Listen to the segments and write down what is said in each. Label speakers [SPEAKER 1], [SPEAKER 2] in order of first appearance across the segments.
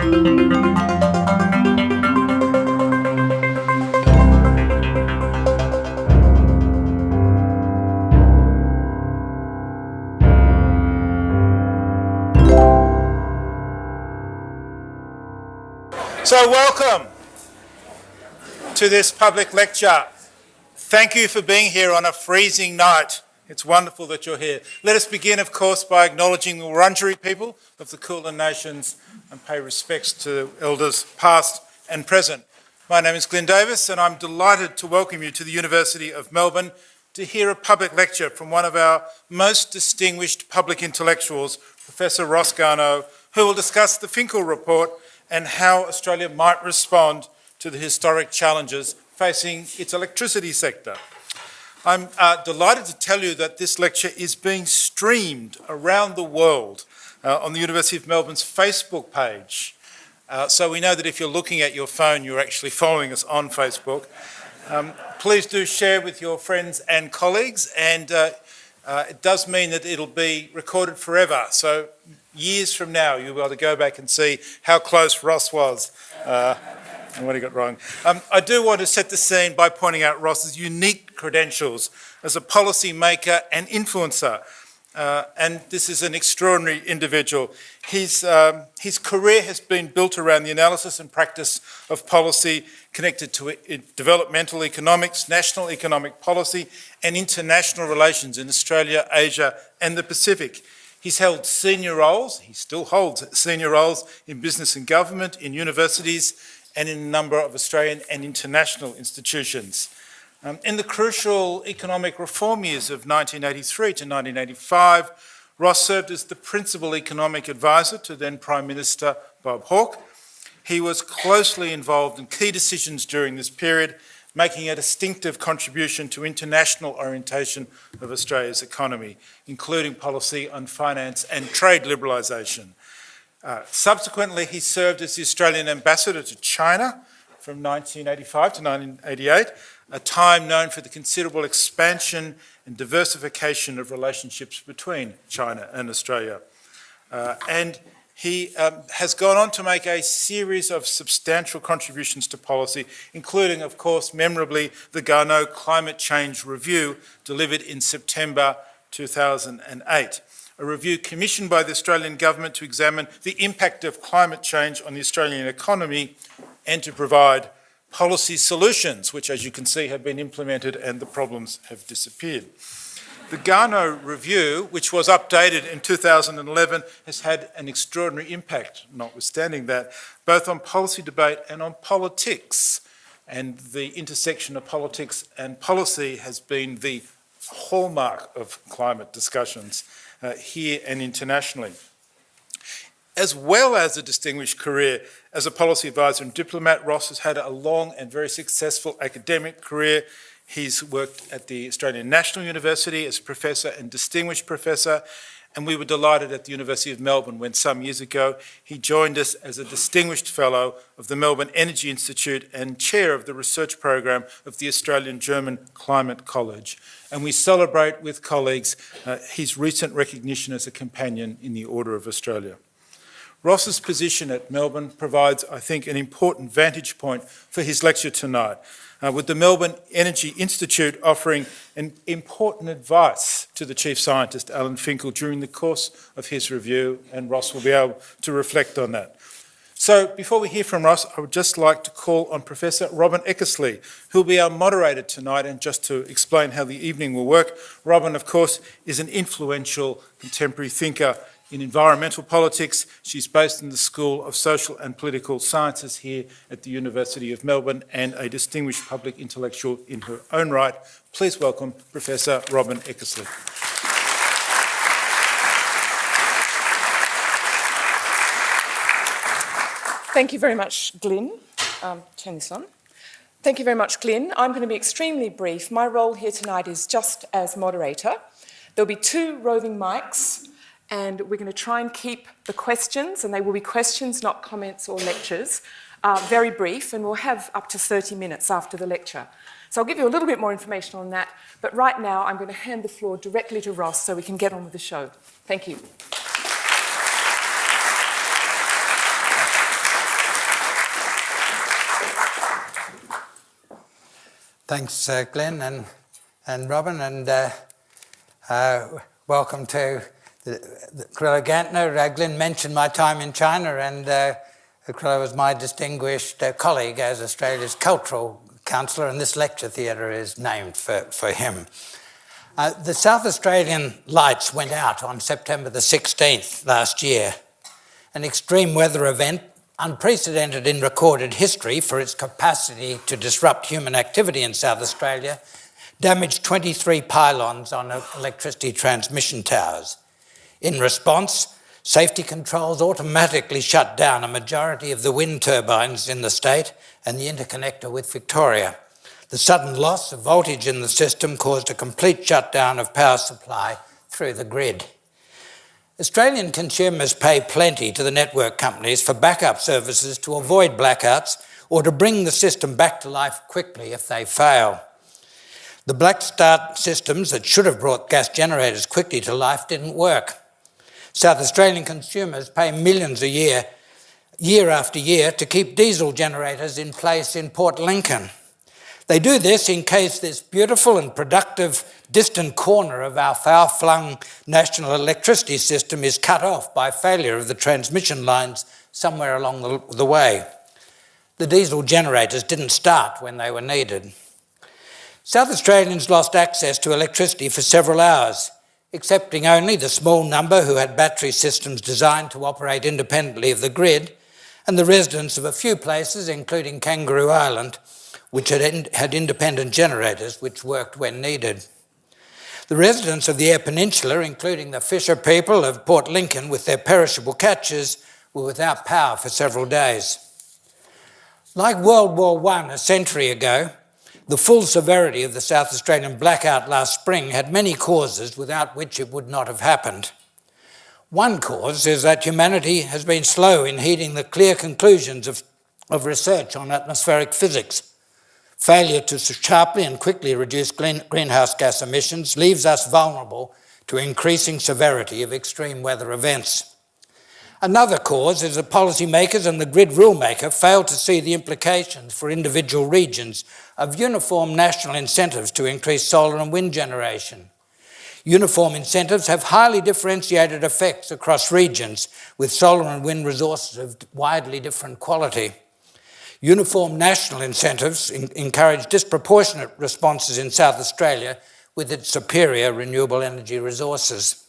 [SPEAKER 1] So welcome to this public lecture. Thank you for being here on a freezing night. It's wonderful that you're here. Let us begin, of course, by acknowledging the Wurundjeri people of the Kulin Nations and pay respects to elders past and present. My name is Glyn Davis and I'm delighted to welcome you to the University of Melbourne to hear a public lecture from one of our most distinguished public intellectuals, Professor Ross Garnaut, who will discuss the Finkel report and how Australia might respond to the historic challenges facing its electricity sector. I'm delighted to tell you that this lecture is being streamed around the world on the University of Melbourne's Facebook page. So we know that if you're looking at your phone, you're actually following us on Facebook. Please do share with your friends and colleagues, and it does mean that it'll be recorded forever. So years from now, you'll be able to go back and see how close Ross was and what he got wrong. I do want to set the scene by pointing out Ross's unique credentials as a policy maker and influencer. And this is an extraordinary individual. His career has been built around the analysis and practice of policy connected to developmental economics, national economic policy, and international relations in Australia, Asia, and the Pacific. He's held senior roles, he still holds senior roles in business and government, in universities, and in a number of Australian and international institutions. In the crucial economic reform years of 1983 to 1985, Ross served as the principal economic advisor to then Prime Minister Bob Hawke. He was closely involved in key decisions during this period, making a distinctive contribution to international orientation of Australia's economy, including policy on finance and trade liberalisation. Subsequently, he served as the Australian ambassador to China from 1985 to 1988, a time known for the considerable expansion and diversification of relationships between China and Australia. And he has gone on to make a series of substantial contributions to policy, including, of course, memorably, the Garneau Climate Change Review, delivered in September 2008, a review commissioned by the Australian government to examine the impact of climate change on the Australian economy and to provide policy solutions, which, as you can see, have been implemented and the problems have disappeared. The Garneau Review, which was updated in 2011, has had an extraordinary impact, notwithstanding that, both on policy debate and on politics. And the intersection of politics and policy has been the hallmark of climate discussions here and internationally. As well as a distinguished career as a policy advisor and diplomat, Ross has had a long and very successful academic career. He's worked at the Australian National University as a professor and distinguished professor, and we were delighted at the University of Melbourne when some years ago he joined us as a distinguished fellow of the Melbourne Energy Institute and chair of the research program of the Australian-German Climate College. And we celebrate with colleagues his recent recognition as a companion in the Order of Australia. Ross's position at Melbourne provides, I think, an important vantage point for his lecture tonight, with the Melbourne Energy Institute offering an important advice to the Chief Scientist, Alan Finkel, during the course of his review, and Ross will be able to reflect on that. So before we hear from Ross, I would just like to call on Professor Robin Eckersley, who will be our moderator tonight, and just to explain how the evening will work. Robin, of course, is an influential contemporary thinker in environmental politics. She's based in the School of Social and Political Sciences here at the University of Melbourne and a distinguished public intellectual in her own right. Please welcome Professor Robin Eckersley.
[SPEAKER 2] Thank you very much, Glyn. Turn this on. Thank you very much, Glyn. I'm going to be extremely brief. My role here tonight is just as moderator. There'll be 2 roving mics, and we're going to try and keep the questions, and they will be questions, not comments or lectures, very brief, and we'll have up to 30 minutes after the lecture. So I'll give you a little bit more information on that, but right now I'm going to hand the floor directly to Ross so we can get on with the show. Thank you.
[SPEAKER 3] Thanks, Glenn and Robin, and welcome to the Garnaut. Glenn mentioned my time in China, and Crilla was my distinguished colleague as Australia's cultural councillor, and this lecture theatre is named for him. The South Australian lights went out on September the 16th last year, an extreme weather event unprecedented in recorded history for its capacity to disrupt human activity in South Australia, damaged 23 pylons on electricity transmission towers. In response, safety controls automatically shut down a majority of the wind turbines in the state and the interconnector with Victoria. The sudden loss of voltage in the system caused a complete shutdown of power supply through the grid. Australian consumers pay plenty to the network companies for backup services to avoid blackouts or to bring the system back to life quickly if they fail. The black start systems that should have brought gas generators quickly to life didn't work. South Australian consumers pay millions a year after year, to keep diesel generators in place in Port Lincoln. They do this in case this beautiful and productive distant corner of our far-flung national electricity system is cut off by failure of the transmission lines somewhere along the way. The diesel generators didn't start when they were needed. South Australians lost access to electricity for several hours, excepting only the small number who had battery systems designed to operate independently of the grid, and the residents of a few places, including Kangaroo Island, which had independent generators which worked when needed. The residents of the Eyre Peninsula, including the fisher people of Port Lincoln with their perishable catches, were without power for several days. Like World War I a century ago, the full severity of the South Australian blackout last spring had many causes without which it would not have happened. One cause is that humanity has been slow in heeding the clear conclusions of research on atmospheric physics. Failure to sharply and quickly reduce greenhouse gas emissions leaves us vulnerable to increasing severity of extreme weather events. Another cause is that policymakers and the grid rulemaker failed to see the implications for individual regions of uniform national incentives to increase solar and wind generation. Uniform incentives have highly differentiated effects across regions with solar and wind resources of widely different quality. Uniform national incentives encourage disproportionate responses in South Australia with its superior renewable energy resources.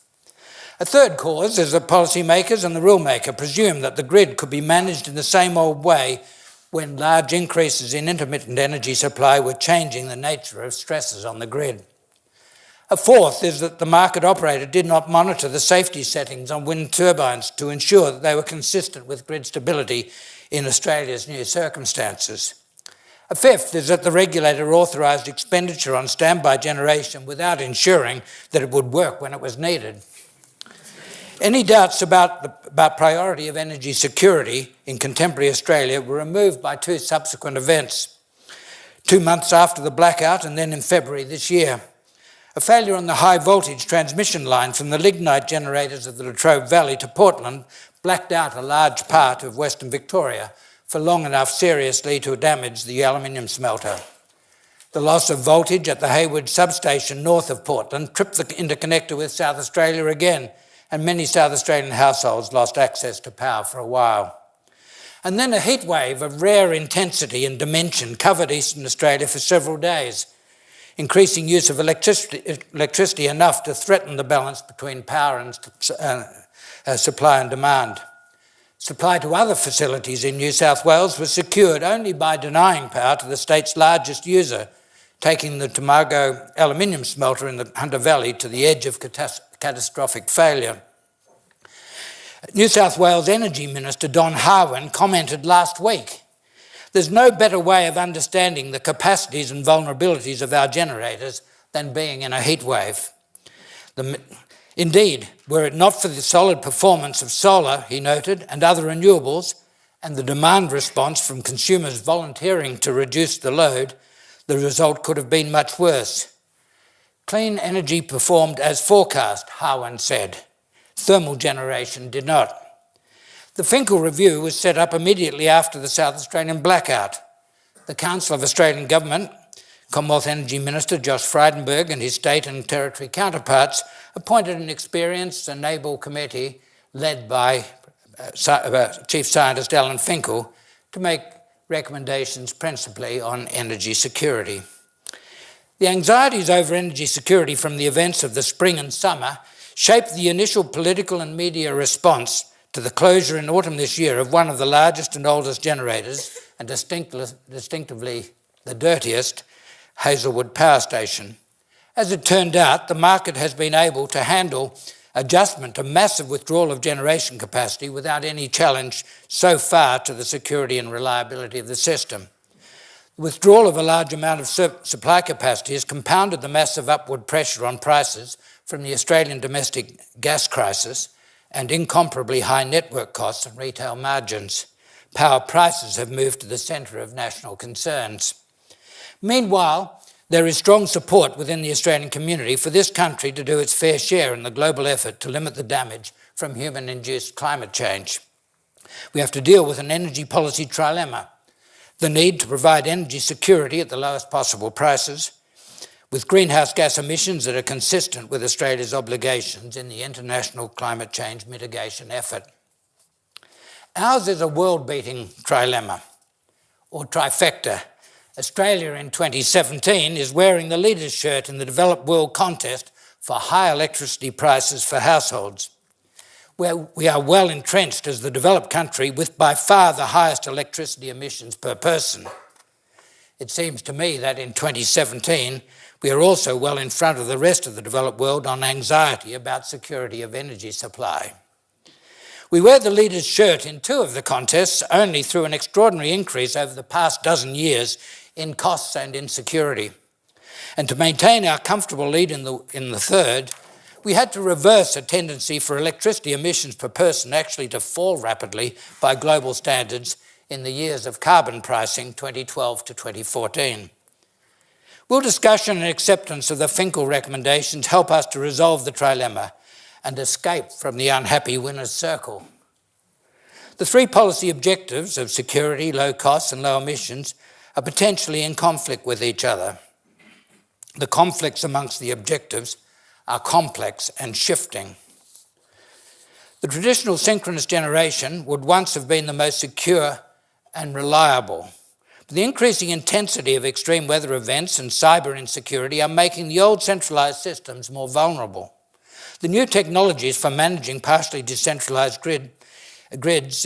[SPEAKER 3] A third cause is that policymakers and the rulemaker presumed that the grid could be managed in the same old way when large increases in intermittent energy supply were changing the nature of stresses on the grid. A fourth is that the market operator did not monitor the safety settings on wind turbines to ensure that they were consistent with grid stability in Australia's new circumstances. A fifth is that the regulator authorised expenditure on standby generation without ensuring that it would work when it was needed. Any doubts about priority of energy security in contemporary Australia were removed by two subsequent events, 2 months after the blackout and then in February this year. A failure on the high voltage transmission line from the lignite generators of the Latrobe Valley to Portland blacked out a large part of Western Victoria for long enough seriously to damage the aluminium smelter. The loss of voltage at the Hayward substation north of Portland tripped the interconnector with South Australia again, and many South Australian households lost access to power for a while. And then a heat wave of rare intensity and dimension covered Eastern Australia for several days, increasing use of electricity enough to threaten the balance between power and supply and demand. Supply to other facilities in New South Wales was secured only by denying power to the state's largest user, taking the Tomago aluminium smelter in the Hunter Valley to the edge of catastrophic failure. New South Wales Energy Minister Don Harwin commented last week, "There's no better way of understanding the capacities and vulnerabilities of our generators than being in a heat wave." Indeed, were it not for the solid performance of solar, he noted, and other renewables, and the demand response from consumers volunteering to reduce the load, the result could have been much worse. Clean energy performed as forecast, Harwin said. Thermal generation did not. The Finkel review was set up immediately after the South Australian blackout. The Council of Australian Government Commonwealth Energy Minister Josh Frydenberg and his state and territory counterparts appointed an experienced and able committee led by Chief Scientist Alan Finkel to make recommendations principally on energy security. The anxieties over energy security from the events of the spring and summer shaped the initial political and media response to the closure in autumn this year of one of the largest and oldest generators, and distinctively the dirtiest, Hazelwood Power Station. As it turned out, the market has been able to handle adjustment to massive withdrawal of generation capacity without any challenge so far to the security and reliability of the system. The withdrawal of a large amount of supply capacity has compounded the massive upward pressure on prices from the Australian domestic gas crisis and incomparably high network costs and retail margins. Power prices have moved to the centre of national concerns. Meanwhile, there is strong support within the Australian community for this country to do its fair share in the global effort to limit the damage from human-induced climate change. We have to deal with an energy policy trilemma: the need to provide energy security at the lowest possible prices, with greenhouse gas emissions that are consistent with Australia's obligations in the international climate change mitigation effort. Ours is a world-beating trilemma, or trifecta. Australia in 2017 is wearing the leader's shirt in the developed world contest for high electricity prices for households, where we are well entrenched as the developed country with by far the highest electricity emissions per person. It seems to me that in 2017, we are also well in front of the rest of the developed world on anxiety about security of energy supply. We wear the leader's shirt in two of the contests only through an extraordinary increase over the past dozen years in costs and insecurity. And to maintain our comfortable lead in the third, we had to reverse a tendency for electricity emissions per person actually to fall rapidly by global standards in the years of carbon pricing 2012 to 2014. Will discussion and acceptance of the Finkel recommendations help us to resolve the trilemma and escape from the unhappy winner's circle? The three policy objectives of security, low costs and low emissions are potentially in conflict with each other. The conflicts amongst the objectives are complex and shifting. The traditional synchronous generation would once have been the most secure and reliable. But the increasing intensity of extreme weather events and cyber insecurity are making the old centralised systems more vulnerable. The new technologies for managing partially decentralised grids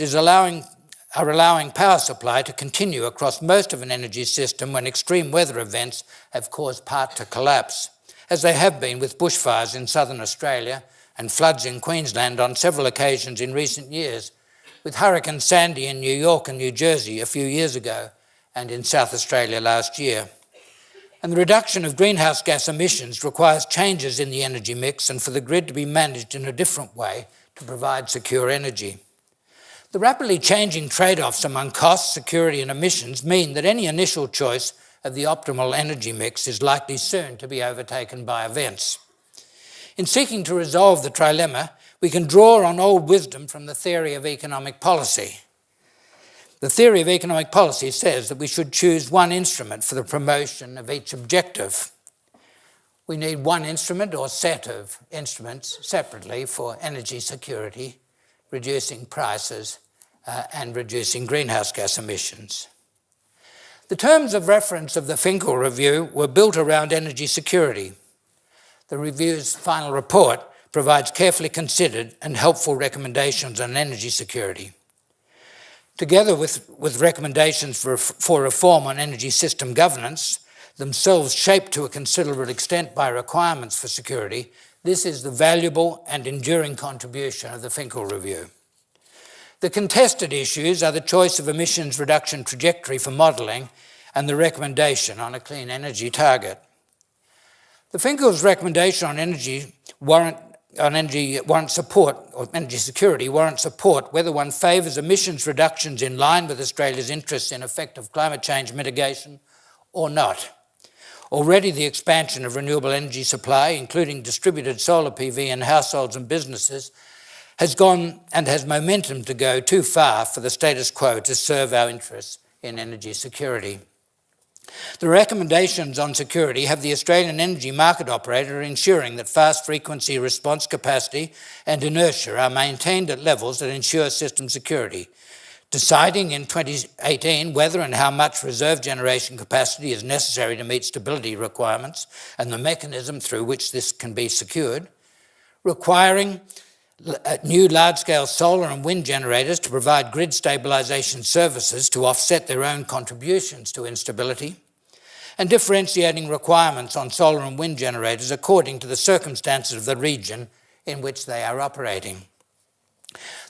[SPEAKER 3] are allowing power supply to continue across most of an energy system when extreme weather events have caused part to collapse, as they have been with bushfires in southern Australia and floods in Queensland on several occasions in recent years, with Hurricane Sandy in New York and New Jersey a few years ago and in South Australia last year. And the reduction of greenhouse gas emissions requires changes in the energy mix and for the grid to be managed in a different way to provide secure energy. The rapidly changing trade-offs among costs, security and emissions mean that any initial choice of the optimal energy mix is likely soon to be overtaken by events. In seeking to resolve the trilemma, we can draw on old wisdom from the theory of economic policy. The theory of economic policy says that we should choose one instrument for the promotion of each objective. We need one instrument or set of instruments separately for energy security, reducing prices, and reducing greenhouse gas emissions. The terms of reference of the Finkel review were built around energy security. The review's final report provides carefully considered and helpful recommendations on energy security. Together with recommendations for reform on energy system governance, themselves shaped to a considerable extent by requirements for security, this is the valuable and enduring contribution of the Finkel review. The contested issues are the choice of emissions reduction trajectory for modelling and the recommendation on a clean energy target. The Finkel's recommendation on energy security warrant support whether one favours emissions reductions in line with Australia's interests in effective climate change mitigation or not. Already the expansion of renewable energy supply, including distributed solar PV in households and businesses, has gone and has momentum to go too far for the status quo to serve our interests in energy security. The recommendations on security have the Australian energy market operator ensuring that fast frequency response capacity and inertia are maintained at levels that ensure system security, deciding in 2018 whether and how much reserve generation capacity is necessary to meet stability requirements and the mechanism through which this can be secured, requiring new large-scale solar and wind generators to provide grid stabilisation services to offset their own contributions to instability, and differentiating requirements on solar and wind generators according to the circumstances of the region in which they are operating.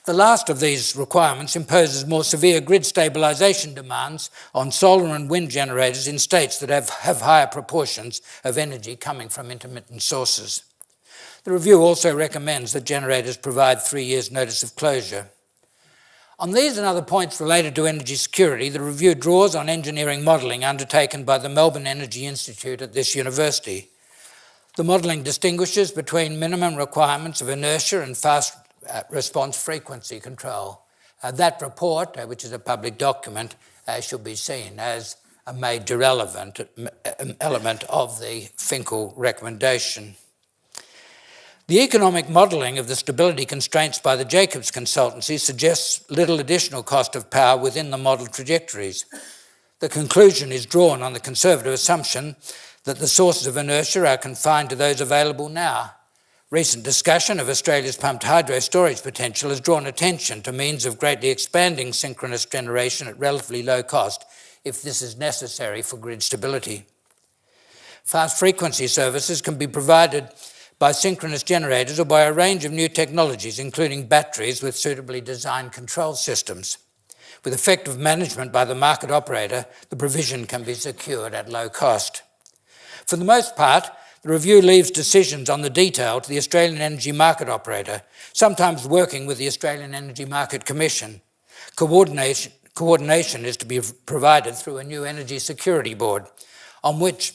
[SPEAKER 3] The last of these requirements imposes more severe grid stabilisation demands on solar and wind generators in states that have higher proportions of energy coming from intermittent sources. The review also recommends that generators provide 3 years' notice of closure. On these and other points related to energy security, the review draws on engineering modelling undertaken by the Melbourne Energy Institute at this university. The modelling distinguishes between minimum requirements of inertia and fast response frequency control. That report, which is a public document, should be seen as a major element of the Finkel recommendation. The economic modelling of the stability constraints by the Jacobs consultancy suggests little additional cost of power within the model trajectories. The conclusion is drawn on the conservative assumption that the sources of inertia are confined to those available now. Recent discussion of Australia's pumped hydro storage potential has drawn attention to means of greatly expanding synchronous generation at relatively low cost if this is necessary for grid stability. Fast frequency services can be provided by synchronous generators or by a range of new technologies, including batteries with suitably designed control systems. With effective management by the market operator, the provision can be secured at low cost. For the most part, the review leaves decisions on the detail to the Australian Energy Market Operator, sometimes working with the Australian Energy Market Commission. Coordination is to be provided through a new Energy Security Board, on which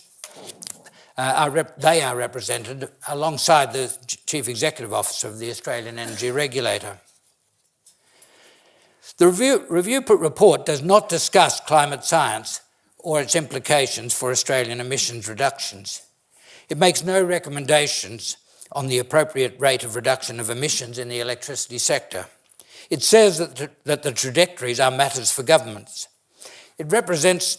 [SPEAKER 3] they are represented alongside the Chief Executive Officer of the Australian Energy Regulator. The review report does not discuss climate science or its implications for Australian emissions reductions. It makes no recommendations on the appropriate rate of reduction of emissions in the electricity sector. It says that the trajectories are matters for governments. It presents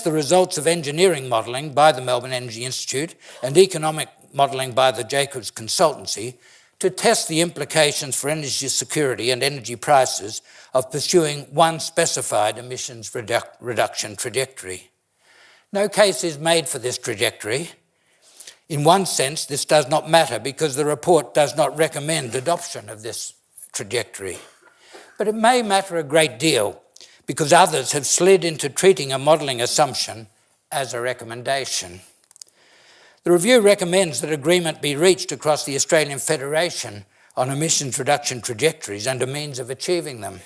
[SPEAKER 3] the results of engineering modelling by the Melbourne Energy Institute and economic modelling by the Jacobs consultancy to test the implications for energy security and energy prices of pursuing one specified emissions reduction trajectory. No case is made for this trajectory. In one sense, this does not matter because the report does not recommend adoption of this trajectory. But it may matter a great deal because others have slid into treating a modelling assumption as a recommendation. The review recommends that agreement be reached across the Australian Federation on emissions reduction trajectories and a means of achieving them.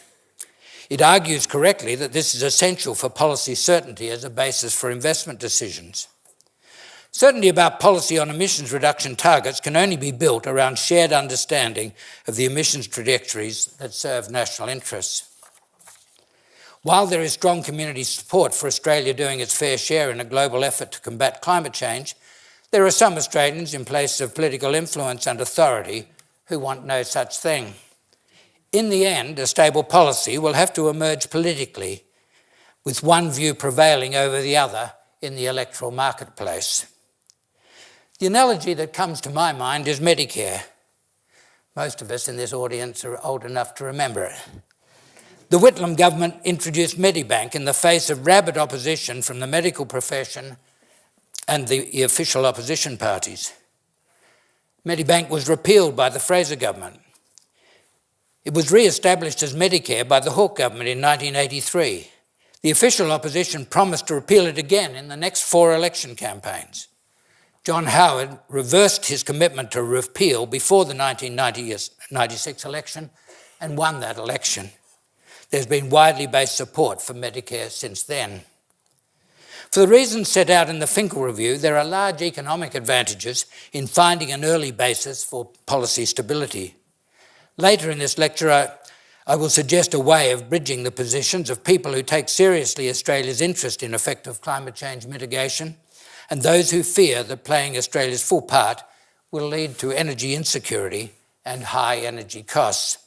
[SPEAKER 3] It argues correctly that this is essential for policy certainty as a basis for investment decisions. Certainty about policy on emissions reduction targets can only be built around shared understanding of the emissions trajectories that serve national interests. While there is strong community support for Australia doing its fair share in a global effort to combat climate change, there are some Australians in places of political influence and authority who want no such thing. In the end, a stable policy will have to emerge politically, with one view prevailing over the other in the electoral marketplace. The analogy that comes to my mind is Medicare. Most of us in this audience are old enough to remember it. The Whitlam government introduced Medibank in the face of rabid opposition from the medical profession and the official opposition parties. Medibank was repealed by the Fraser government. It was re-established as Medicare by the Hawke government in 1983. The official opposition promised to repeal it again in the next 4 election campaigns. John Howard reversed his commitment to repeal before the 1996 election and won that election. There's been widely based support for Medicare since then. For the reasons set out in the Finkel review, there are large economic advantages in finding an early basis for policy stability. Later in this lecture, I will suggest a way of bridging the positions of people who take seriously Australia's interest in effective climate change mitigation and those who fear that playing Australia's full part will lead to energy insecurity and high energy costs.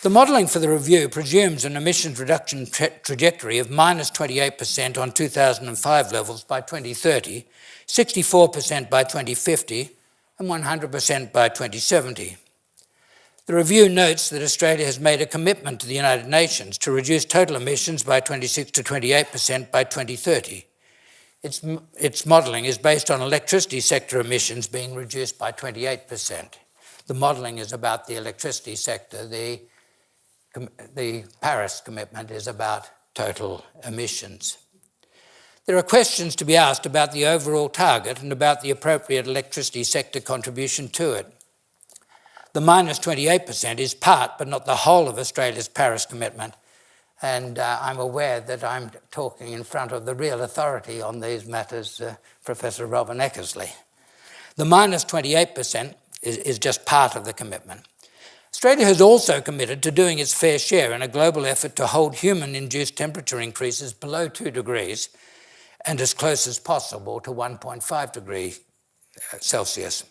[SPEAKER 3] The modelling for the review presumes an emissions reduction trajectory of minus 28% on 2005 levels by 2030, 64% by 2050, and 100% by 2070. The review notes that Australia has made a commitment to the United Nations to reduce total emissions by 26 to 28% by 2030. Its modelling is based on electricity sector emissions being reduced by 28%. The modelling is about the electricity sector. The Paris commitment is about total emissions. There are questions to be asked about the overall target and about the appropriate electricity sector contribution to it. The minus 28% is part, but not the whole of Australia's Paris commitment. And I'm aware that I'm talking in front of the real authority on these matters, Professor Robin Eckersley. The minus 28% is just part of the commitment. Australia has also committed to doing its fair share in a global effort to hold human-induced temperature increases below 2 degrees and as close as possible to 1.5 degrees Celsius.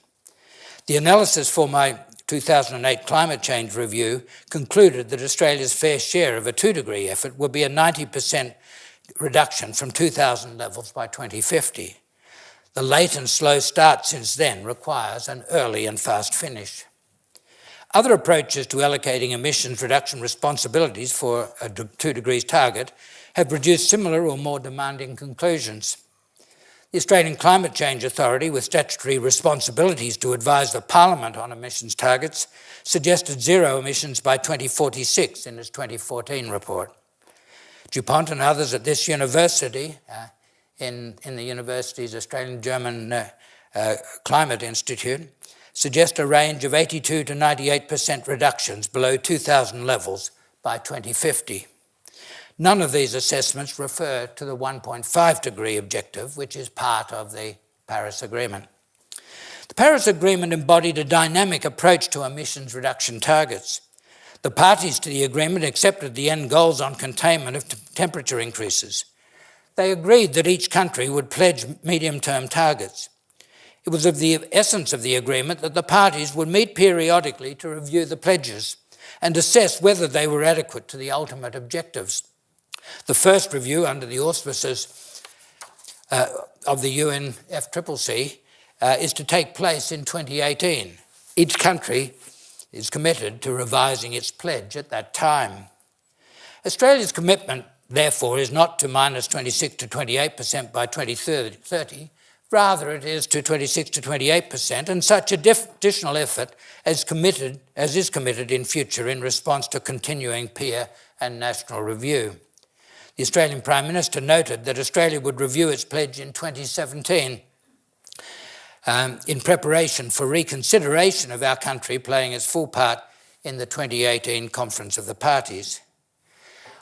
[SPEAKER 3] The analysis for my 2008 climate change review concluded that Australia's fair share of a 2-degree effort would be a 90% reduction from 2000 levels by 2050. The late and slow start since then requires an early and fast finish. Other approaches to allocating emissions reduction responsibilities for a 2 degrees target have produced similar or more demanding conclusions. The Australian Climate Change Authority, with statutory responsibilities to advise the Parliament on emissions targets, suggested zero emissions by 2046 in its 2014 report. DuPont and others at this university, in the university's Australian-German Climate Institute, suggest a range of 82 to 98% reductions below 2000 levels by 2050. None of these assessments refer to the 1.5 degree objective, which is part of the Paris Agreement. The Paris Agreement embodied a dynamic approach to emissions reduction targets. The parties to the agreement accepted the end goals on containment of temperature increases. They agreed that each country would pledge medium-term targets. It was of the essence of the agreement that the parties would meet periodically to review the pledges and assess whether they were adequate to the ultimate objectives. The first review under the auspices of the UNFCCC is to take place in 2018. Each country is committed to revising its pledge at that time. Australia's commitment, therefore, is not to minus 26 to 28% by 2030, rather it is to 26 to 28%, and such additional effort as is committed in future in response to continuing peer and national review. The Australian Prime Minister noted that Australia would review its pledge in 2017 in preparation for reconsideration of our country playing its full part in the 2018 Conference of the Parties.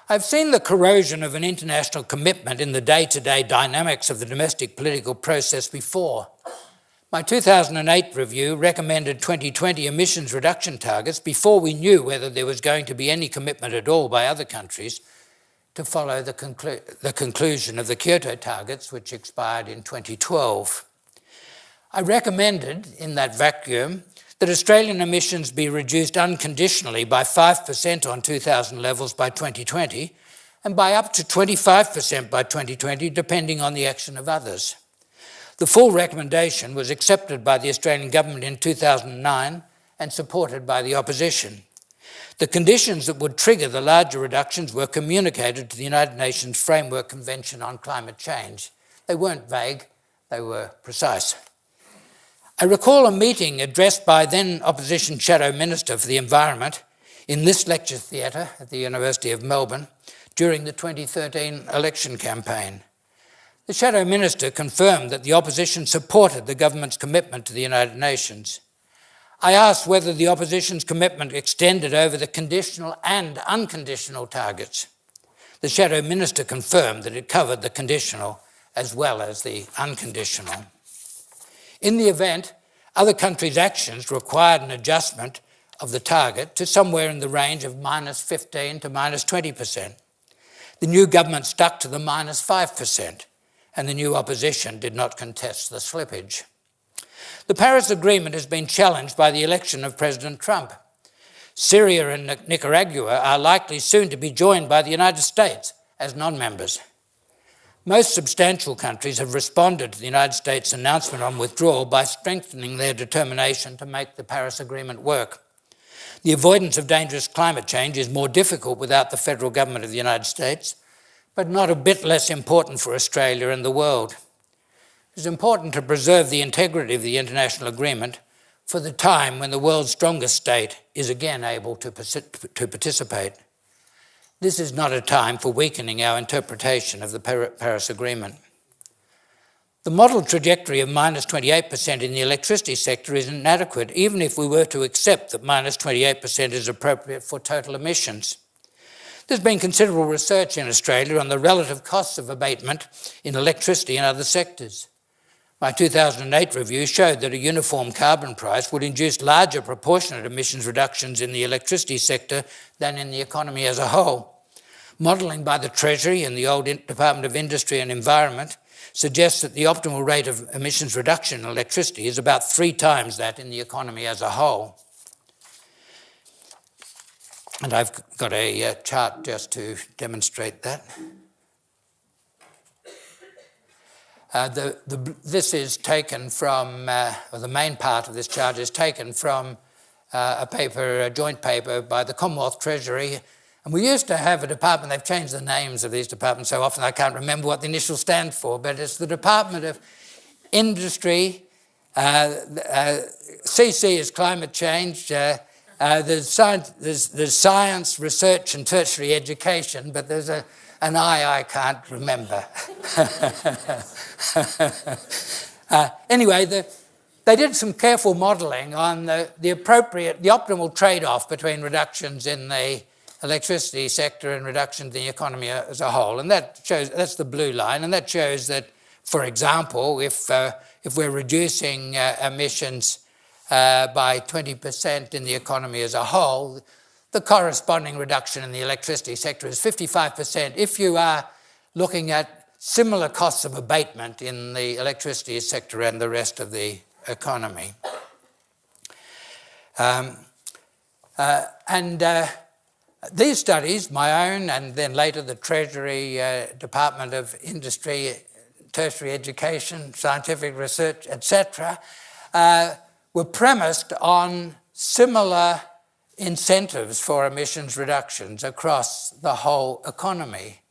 [SPEAKER 3] I've seen the corrosion of an international commitment in the day-to-day dynamics of the domestic political process before. My 2008 review recommended 2020 emissions reduction targets before we knew whether there was going to be any commitment at all by other countries to follow the conclusion of the Kyoto targets, which expired in 2012. I recommended, in that vacuum, that Australian emissions be reduced unconditionally by 5% on 2000 levels by 2020 and by up to 25% by 2020, depending on the action of others. The full recommendation was accepted by the Australian government in 2009 and supported by the opposition. The conditions that would trigger the larger reductions were communicated to the United Nations Framework Convention on Climate Change. They weren't vague, they were precise. I recall a meeting addressed by then Opposition Shadow Minister for the Environment in this lecture theatre at the University of Melbourne during the 2013 election campaign. The Shadow Minister confirmed that the opposition supported the government's commitment to the United Nations. I asked whether the opposition's commitment extended over the conditional and unconditional targets. The Shadow Minister confirmed that it covered the conditional as well as the unconditional. In the event other countries' actions required an adjustment of the target to somewhere in the range of -15% to -20%. The new government stuck to the -5%, and the new opposition did not contest the slippage. The Paris Agreement has been challenged by the election of President Trump. Syria and Nicaragua are likely soon to be joined by the United States as non-members. Most substantial countries have responded to the United States' announcement on withdrawal by strengthening their determination to make the Paris Agreement work. The avoidance of dangerous climate change is more difficult without the federal government of the United States, but not a bit less important for Australia and the world. It is important to preserve the integrity of the international agreement for the time when the world's strongest state is again able to participate. This is not a time for weakening our interpretation of the Paris Agreement. The model trajectory of -28% in the electricity sector is inadequate, even if we were to accept that -28% is appropriate for total emissions. There's been considerable research in Australia on the relative costs of abatement in electricity and other sectors. My 2008 review showed that a uniform carbon price would induce larger proportionate emissions reductions in the electricity sector than in the economy as a whole. Modelling by the Treasury and the old Department of Industry and Environment suggests that the optimal rate of emissions reduction in electricity is about 3 times that in the economy as a whole. And I've got a chart just to demonstrate that. This is taken from, or the main part of this chart is taken from a joint paper by the Commonwealth Treasury. And we used to have a department, they've changed the names of these departments so often I can't remember what the initials stand for, but it's the Department of Industry, CC is climate change, there's science, research and tertiary education, but there's an I can't remember. Anyway, they did some careful modelling on the optimal trade-off between reductions in the electricity sector and reductions in the economy as a whole, and that shows, that's the blue line, and that shows that, for example, if we're reducing emissions by 20% in the economy as a whole, the corresponding reduction in the electricity sector is 55%. If you are looking at similar costs of abatement in the electricity sector and the rest of the economy. These studies, my own and then later the Treasury Department of Industry, Tertiary Education, Scientific Research, etc., were premised on similar incentives for emissions reductions across the whole economy.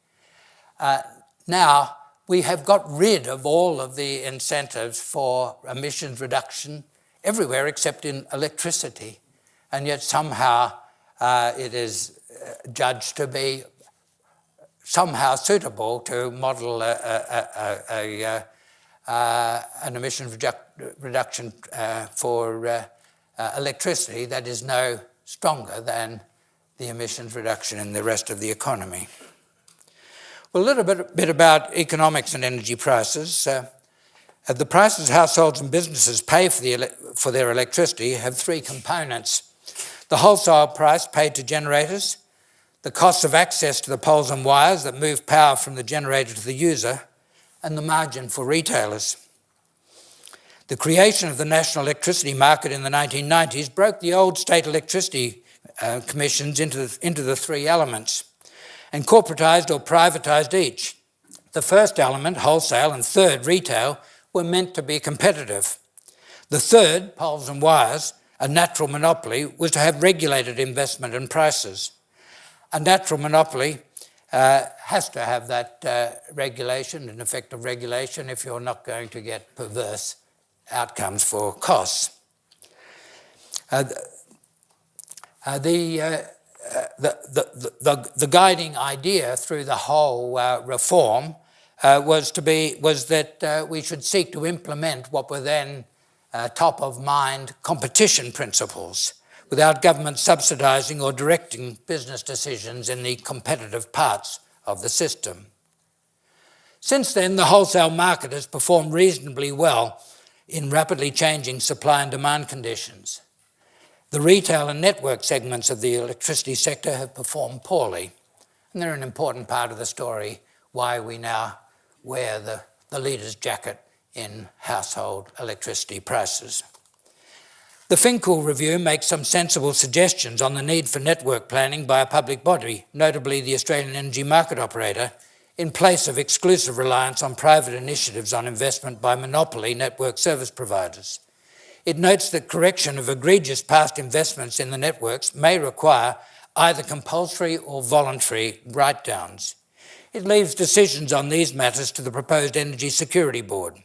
[SPEAKER 3] Now, we have got rid of all of the incentives for emissions reduction everywhere except in electricity, and yet somehow it is judged to be somehow suitable to model an emissions reduction for electricity that is no stronger than the emissions reduction in the rest of the economy. Well, a little bit about economics and energy prices. The prices households and businesses pay for their electricity have 3 components: the wholesale price paid to generators, the cost of access to the poles and wires that move power from the generator to the user, and the margin for retailers. The creation of the national electricity market in the 1990s broke the old state electricity commissions into the 3 elements, and corporatised or privatised each. The first element, wholesale, and third, retail, were meant to be competitive. The third, poles and wires, a natural monopoly, was to have regulated investment and prices. A natural monopoly has to have that regulation, an effective regulation, if you're not going to get perverse outcomes for costs. The guiding idea through the whole reform was that we should seek to implement what were then top-of-mind competition principles without government subsidising or directing business decisions in the competitive parts of the system. Since then, the wholesale market has performed reasonably well in rapidly changing supply and demand conditions. The retail and network segments of the electricity sector have performed poorly, and they're an important part of the story why we now wear the leader's jacket in household electricity prices. The Finkel review makes some sensible suggestions on the need for network planning by a public body, notably the Australian Energy Market Operator, in place of exclusive reliance on private initiatives on investment by monopoly network service providers. It notes that correction of egregious past investments in the networks may require either compulsory or voluntary write-downs. It leaves decisions on these matters to the proposed Energy Security Board.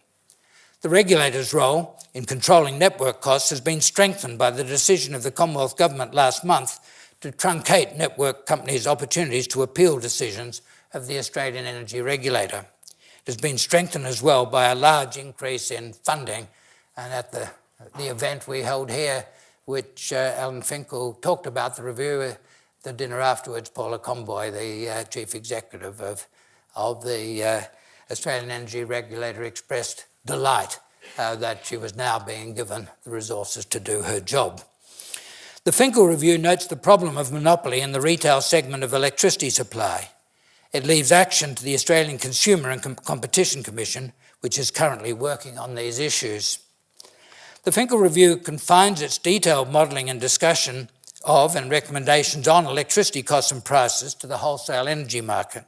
[SPEAKER 3] The regulator's role in controlling network costs has been strengthened by the decision of the Commonwealth Government last month to truncate network companies' opportunities to appeal decisions of the Australian Energy Regulator. It has been strengthened as well by a large increase in funding, and at the event we held here, which Alan Finkel talked about, the review, the dinner afterwards, Paula Comboy, the Chief Executive of the Australian Energy Regulator, expressed delight that she was now being given the resources to do her job. The Finkel review notes the problem of monopoly in the retail segment of electricity supply. It leaves action to the Australian Consumer and Competition Commission, which is currently working on these issues. The Finkel review confines its detailed modelling and discussion of and recommendations on electricity costs and prices to the wholesale energy market.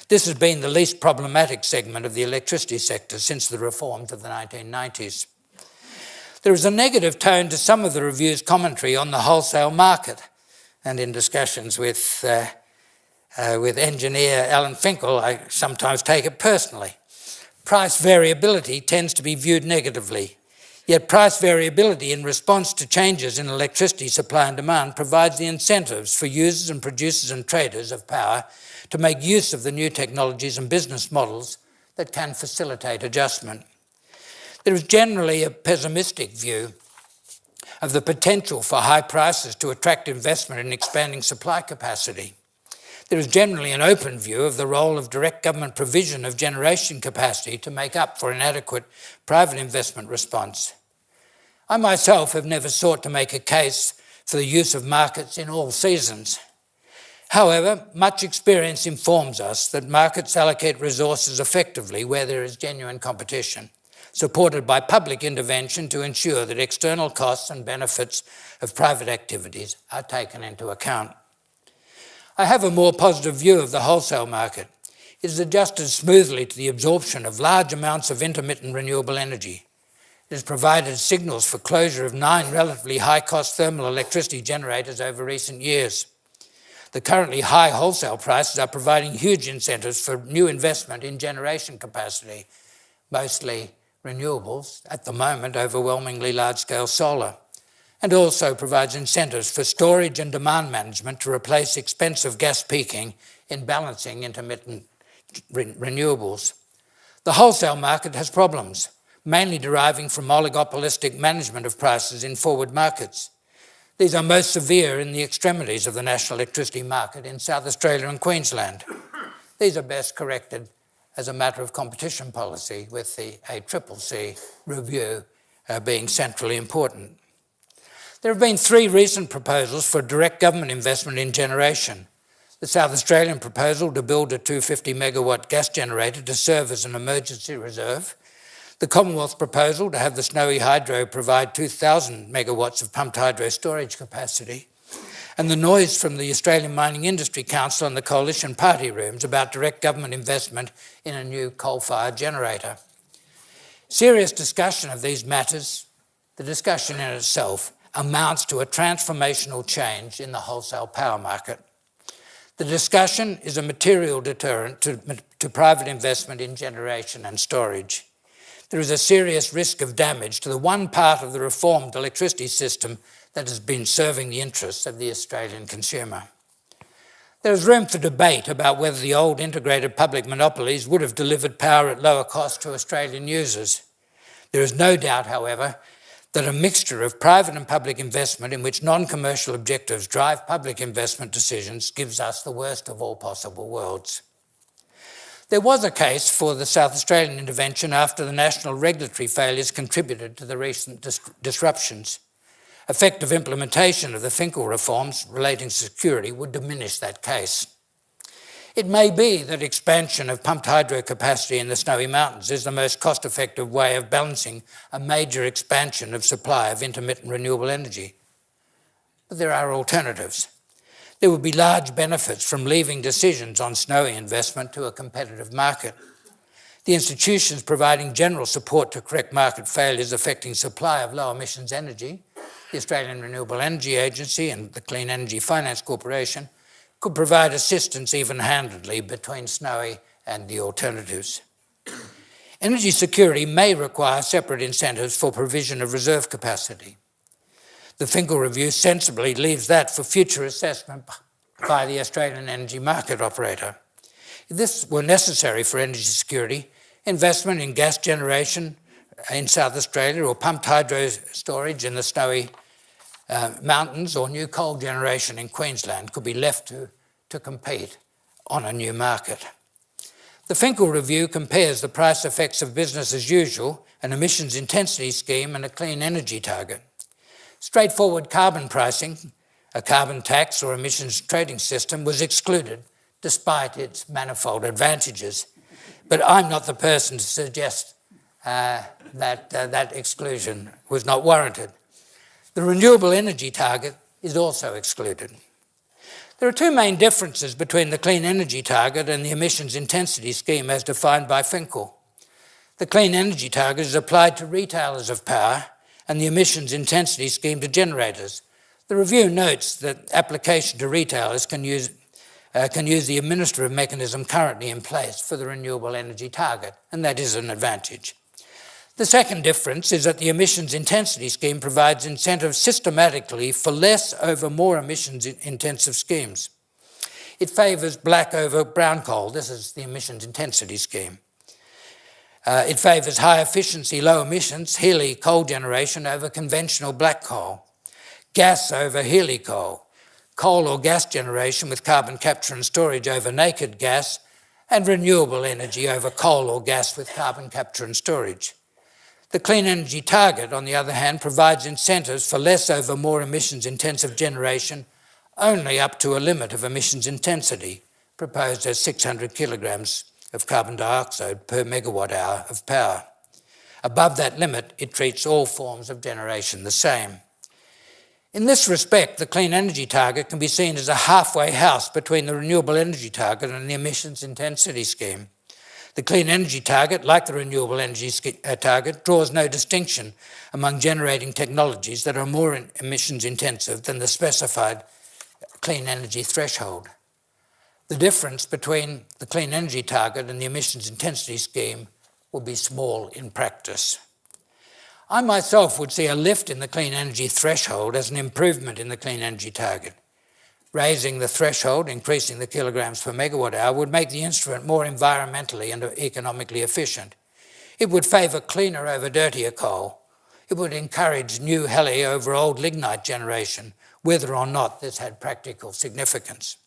[SPEAKER 3] This has been the least problematic segment of the electricity sector since the reforms of the 1990s. There is a negative tone to some of the review's commentary on the wholesale market, and in discussions with engineer Alan Finkel, I sometimes take it personally. Price variability tends to be viewed negatively, yet price variability in response to changes in electricity supply and demand provides the incentives for users and producers and traders of power to make use of the new technologies and business models that can facilitate adjustment. There is generally a pessimistic view of the potential for high prices to attract investment in expanding supply capacity. There is generally an open view of the role of direct government provision of generation capacity to make up for inadequate private investment response. I myself have never sought to make a case for the use of markets in all seasons. However, much experience informs us that markets allocate resources effectively where there is genuine competition, supported by public intervention to ensure that external costs and benefits of private activities are taken into account. I have a more positive view of the wholesale market. It is adjusted smoothly to the absorption of large amounts of intermittent renewable energy. It has provided signals for closure of 9 relatively high-cost thermal electricity generators over recent years. The currently high wholesale prices are providing huge incentives for new investment in generation capacity, mostly renewables, at the moment overwhelmingly large-scale solar, and also provides incentives for storage and demand management to replace expensive gas peaking in balancing intermittent renewables. The wholesale market has problems, mainly deriving from oligopolistic management of prices in forward markets. These are most severe in the extremities of the national electricity market in South Australia and Queensland. These are best corrected as a matter of competition policy, with the ACCC review being centrally important. There have been 3 recent proposals for direct government investment in generation. The South Australian proposal to build a 250 megawatt gas generator to serve as an emergency reserve, the Commonwealth proposal to have the Snowy Hydro provide 2,000 megawatts of pumped hydro storage capacity, and the noise from the Australian Mining Industry Council and the coalition party rooms about direct government investment in a new coal-fired generator. Serious discussion of these matters, the discussion in itself, amounts to a transformational change in the wholesale power market. The discussion is a material deterrent to private investment in generation and storage. There is a serious risk of damage to the one part of the reformed electricity system that has been serving the interests of the Australian consumer. There is room for debate about whether the old integrated public monopolies would have delivered power at lower cost to Australian users. There is no doubt, however, that a mixture of private and public investment in which non-commercial objectives drive public investment decisions gives us the worst of all possible worlds. There was a case for the South Australian intervention after the national regulatory failures contributed to the recent disruptions. Effective implementation of the Finkel reforms relating to security would diminish that case. It may be that expansion of pumped hydro capacity in the Snowy Mountains is the most cost-effective way of balancing a major expansion of supply of intermittent renewable energy. But there are alternatives. There would be large benefits from leaving decisions on snowy investment to a competitive market. The institutions providing general support to correct market failures affecting supply of low emissions energy, the Australian Renewable Energy Agency and the Clean Energy Finance Corporation, could provide assistance even-handedly between snowy and the alternatives. Energy security may require separate incentives for provision of reserve capacity. The Finkel review sensibly leaves that for future assessment by the Australian energy market operator. If this were necessary for energy security, investment in gas generation in South Australia or pumped hydro storage in the Snowy Mountains or new coal generation in Queensland could be left to compete on a new market. The Finkel review compares the price effects of business as usual, an emissions intensity scheme and a clean energy target. Straightforward carbon pricing, a carbon tax or emissions trading system was excluded despite its manifold advantages. But I'm not the person to suggest that exclusion was not warranted. The renewable energy target is also excluded. There are two main differences between the clean energy target and the emissions intensity scheme as defined by Finkel. The clean energy target is applied to retailers of power and the emissions intensity scheme to generators. The review notes that application to retailers can use the administrative mechanism currently in place for the renewable energy target, and that is an advantage. The second difference is that the emissions intensity scheme provides incentives systematically for less over more emissions intensive schemes. It favours black over brown coal. This is the emissions intensity scheme. It favours high efficiency, low emissions, Healy coal generation over conventional black coal, gas over Healy coal, coal or gas generation with carbon capture and storage over naked gas, and renewable energy over coal or gas with carbon capture and storage. The clean energy target, on the other hand, provides incentives for less over more emissions intensive generation only up to a limit of emissions intensity, proposed as 600 kilograms of carbon dioxide per megawatt hour of power. Above that limit, it treats all forms of generation the same. In this respect, the clean energy target can be seen as a halfway house between the renewable energy target and the emissions intensity scheme. The clean energy target, like the renewable energy target, draws no distinction among generating technologies that are more emissions intensive than the specified clean energy threshold. The difference between the clean energy target and the emissions intensity scheme will be small in practice. I myself would see a lift in the clean energy threshold as an improvement in the clean energy target. Raising the threshold, increasing the kilograms per megawatt hour, would make the instrument more environmentally and economically efficient. It would favour cleaner over dirtier coal. It would encourage new heli over old lignite generation, whether or not this had practical significance.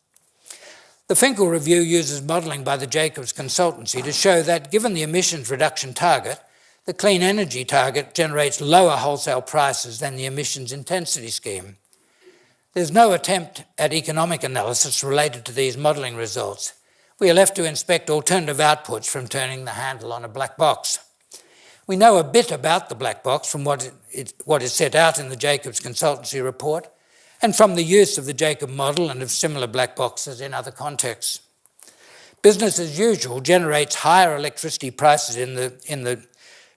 [SPEAKER 3] The Finkel review uses modelling by the Jacobs consultancy to show that, given the emissions reduction target, the clean energy target generates lower wholesale prices than the emissions intensity scheme. There's no attempt at economic analysis related to these modelling results. We are left to inspect alternative outputs from turning the handle on a black box. We know a bit about the black box from what is set out in the Jacobs consultancy report and from the use of the Jacob model and of similar black boxes in other contexts. Business as usual generates higher electricity prices in the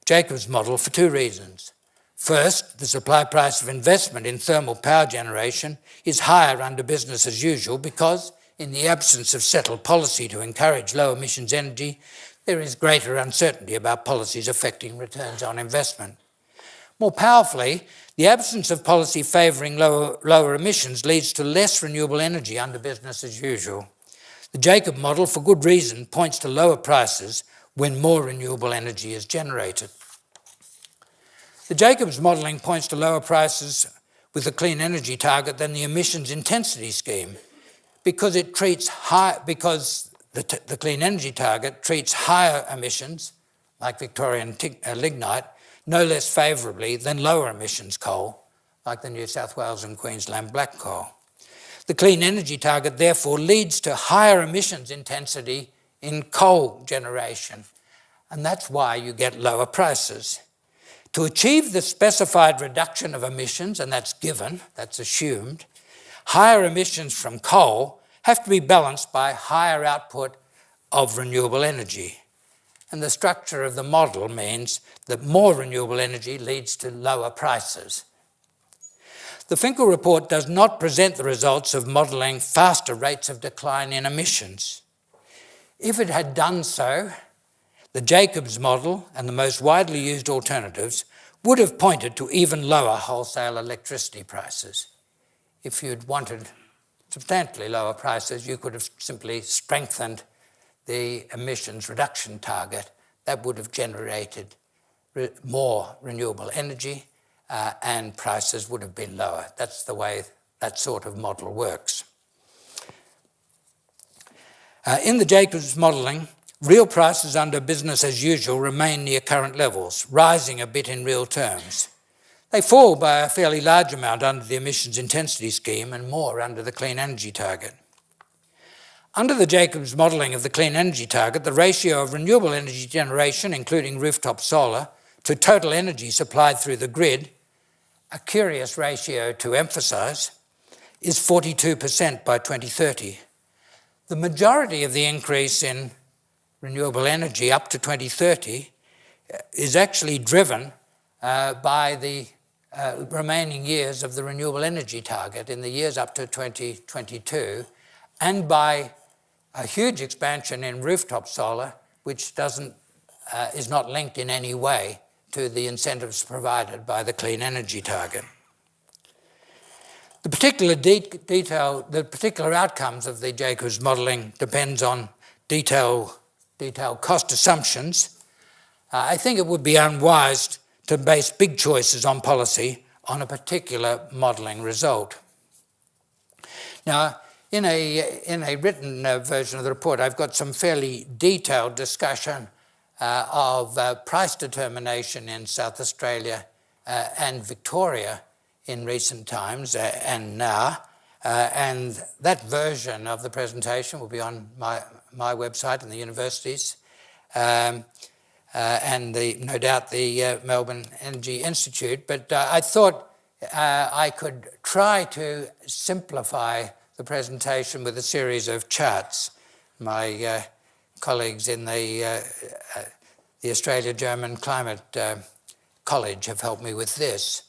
[SPEAKER 3] Jacobs model for two reasons. First, the supply price of investment in thermal power generation is higher under business as usual because, in the absence of settled policy to encourage low emissions energy, there is greater uncertainty about policies affecting returns on investment. More powerfully, the absence of policy favouring lower emissions leads to less renewable energy under business as usual. The Jacob model, for good reason, points to lower prices when more renewable energy is generated. The Jacobs modelling points to lower prices with the clean energy target than the emissions intensity scheme because the clean energy target treats higher emissions, like Victorian lignite, no less favourably than lower emissions coal, like the New South Wales and Queensland black coal. The clean energy target therefore leads to higher emissions intensity in coal generation, and that's why you get lower prices. To achieve the specified reduction of emissions, and that's given, that's assumed, higher emissions from coal have to be balanced by higher output of renewable energy. And the structure of the model means that more renewable energy leads to lower prices. The Finkel report does not present the results of modelling faster rates of decline in emissions. If it had done so, the Jacobs model and the most widely used alternatives would have pointed to even lower wholesale electricity prices. If you'd wanted substantially lower prices, you could have simply strengthened the emissions reduction target. That would have generated more renewable energy and prices would have been lower. That's the way that sort of model works. In the Jacobs modelling, real prices under business as usual remain near current levels, rising a bit in real terms. They fall by a fairly large amount under the emissions intensity scheme and more under the clean energy target. Under the Jacobs modelling of the clean energy target, the ratio of renewable energy generation, including rooftop solar, to total energy supplied through the grid, a curious ratio to emphasise, is 42% by 2030. The majority of the increase in renewable energy up to 2030 is actually driven by the remaining years of the renewable energy target in the years up to 2022 and by a huge expansion in rooftop solar, which is not linked in any way to the incentives provided by the clean energy target. The particular the particular outcomes of the Jacobs modelling depends on detailed cost assumptions. I think it would be unwise to base big choices on policy on a particular modelling result. Now, in a written version of the report, I've got some fairly detailed discussion of price determination in South Australia and Victoria in recent times and now. And that version of the presentation will be on my website and the universities and no doubt the Melbourne Energy Institute. But I thought I could try to simplify the presentation with a series of charts. My colleagues in the Australia-German Climate College have helped me with this.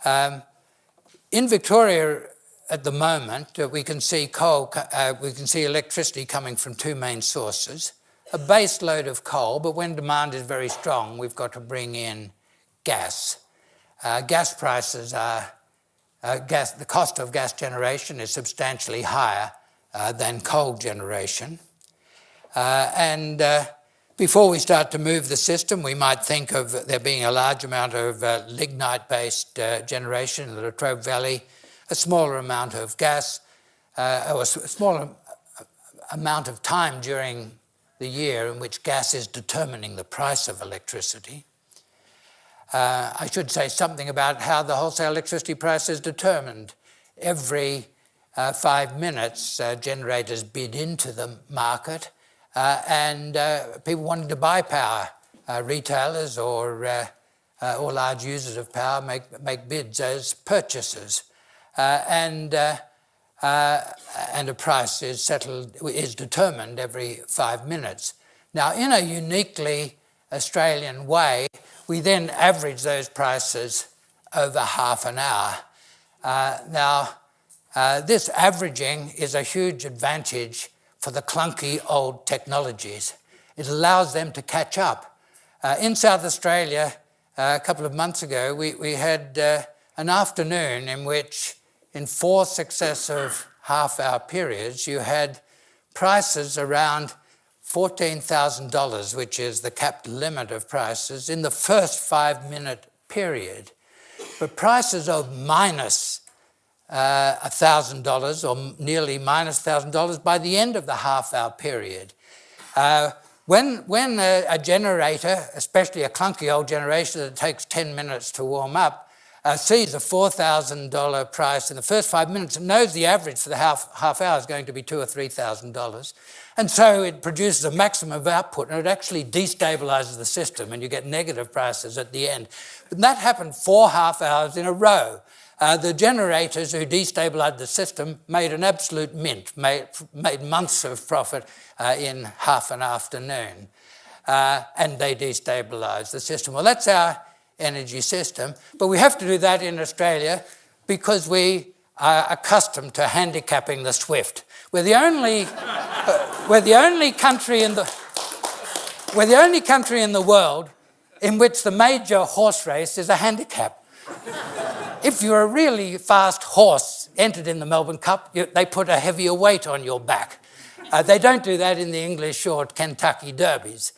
[SPEAKER 3] In Victoria at the moment, we can see electricity coming from two main sources. A base load of coal, but when demand is very strong, we've got to bring in gas. Gas prices the cost of gas generation is substantially higher than coal generation. Before we start to move the system, we might think of there being a large amount of lignite-based generation in the Latrobe Valley, a smaller amount of gas, or a smaller amount of time during the year in which gas is determining the price of electricity. I should say something about how the wholesale electricity price is determined. Every 5 minutes, generators bid into the market and people wanting to buy power, retailers or large users of power make bids as purchasers. And a price is determined every 5 minutes. Now, in a uniquely Australian way, we then average those prices over half an hour. This averaging is a huge advantage for the clunky old technologies. It allows them to catch up. In South Australia, a couple of months ago, we had an afternoon in which in 4 successive half-hour periods, you had prices around $14,000, which is the capped limit of prices, in the first 5-minute period. But prices of minus $1,000 or nearly minus $1,000 by the end of the half-hour period. When a generator, especially a clunky old generator that takes 10 minutes to warm up, sees a $4,000 price in the first 5 minutes and knows the average for the half hour is going to be $2,000 or $3,000. And so it produces a maximum of output, and it actually destabilizes the system, and you get negative prices at the end. But that happened 4 half hours in a row. The generators who destabilized the system made an absolute mint, made months of profit in half an afternoon. And they destabilised the system. Well, that's our energy system, but we have to do that in Australia because we are accustomed to handicapping the swift. We're the only country in the world in which the major horse race is a handicap. If you're a really fast horse entered in the Melbourne Cup, they put a heavier weight on your back. They don't do that in the English or Kentucky derbies.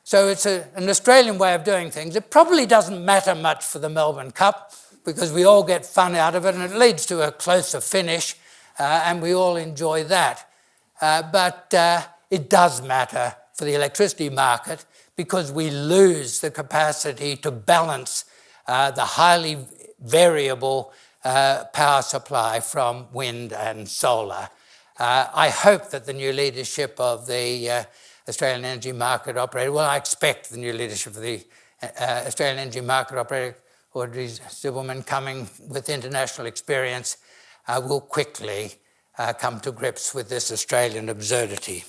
[SPEAKER 3] So it's an Australian way of doing things. It probably doesn't matter much for the Melbourne Cup because we all get fun out of it and it leads to a closer finish and we all enjoy that. But it does matter for the electricity market because we lose the capacity to balance the highly variable power supply from wind and solar. I hope that the new leadership of the Australian Energy Market Operator, well, I expect the new leadership of the Australian Energy Market Operator, Audrey Zibelman, coming with international experience, will quickly come to grips with this Australian absurdity.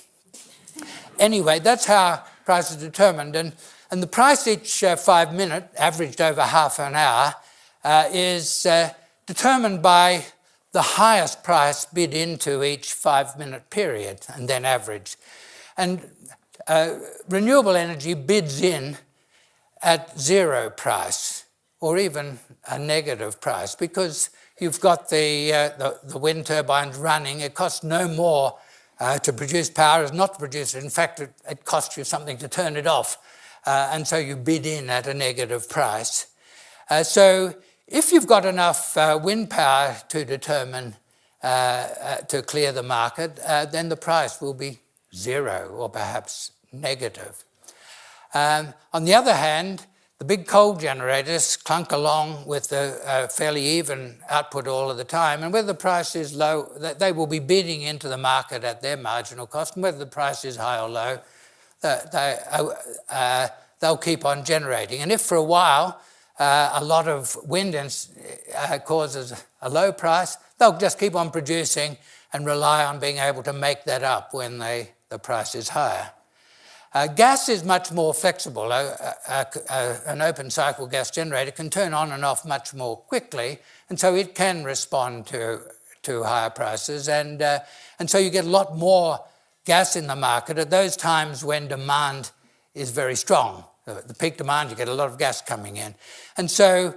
[SPEAKER 3] Anyway, that's how price is determined. And the price each 5 minute, averaged over half an hour, is determined by the highest price bid into each 5 minute period and then averaged. And renewable energy bids in at zero price or even a negative price because you've got the wind turbines running. It costs no more to produce power as not to produce it. In fact, it costs you something to turn it off. And so you bid in at a negative price. So if you've got enough wind power to determine, to clear the market, then the price will be zero or perhaps negative. On the other hand, the big coal generators clunk along with a fairly even output all of the time, and whether the price is low, they will be bidding into the market at their marginal cost, and whether the price is high or low, they'll keep on generating. And if for a while a lot of wind causes a low price, they'll just keep on producing and rely on being able to make that up when the price is higher. Gas is much more flexible. An open cycle gas generator can turn on and off much more quickly, and so it can respond to higher prices. And so you get a lot more gas in the market at those times when demand is very strong. The peak demand, you get a lot of gas coming in. And so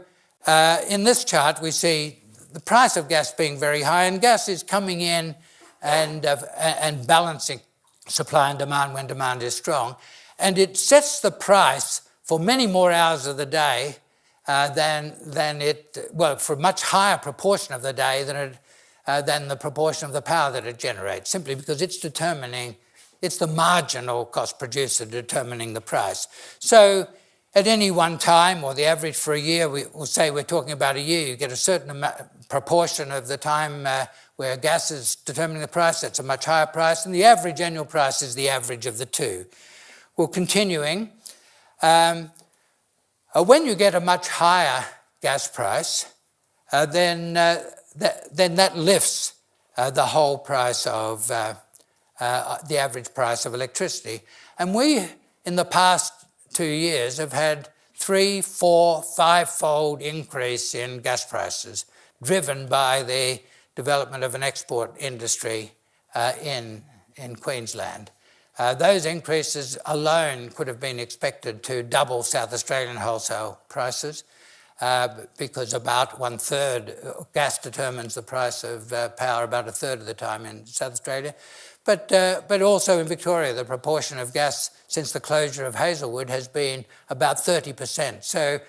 [SPEAKER 3] in this chart, we see the price of gas being very high, and gas is coming in and balancing supply and demand when demand is strong. And it sets the price for many more hours of the day for a much higher proportion of the day than the proportion of the power that it generates, simply because it's the marginal cost producer determining the price. So at any one time, or the average for a year, we'll say we're talking about a year, you get a certain proportion of the time where gas is determining the price. That's a much higher price, and the average annual price is the average of the two. Well, continuing, when you get a much higher gas price, then that lifts the whole price of the average price of electricity. And we, in the past 2 years, have had 3, 4, 5-fold increase in gas prices, driven by the development of an export industry in Queensland. Those increases alone could have been expected to double South Australian wholesale prices because about 1/3 gas determines the price of power about 1/3 of the time in South Australia. But also in Victoria, the proportion of gas since the closure of Hazelwood has been about 30%. So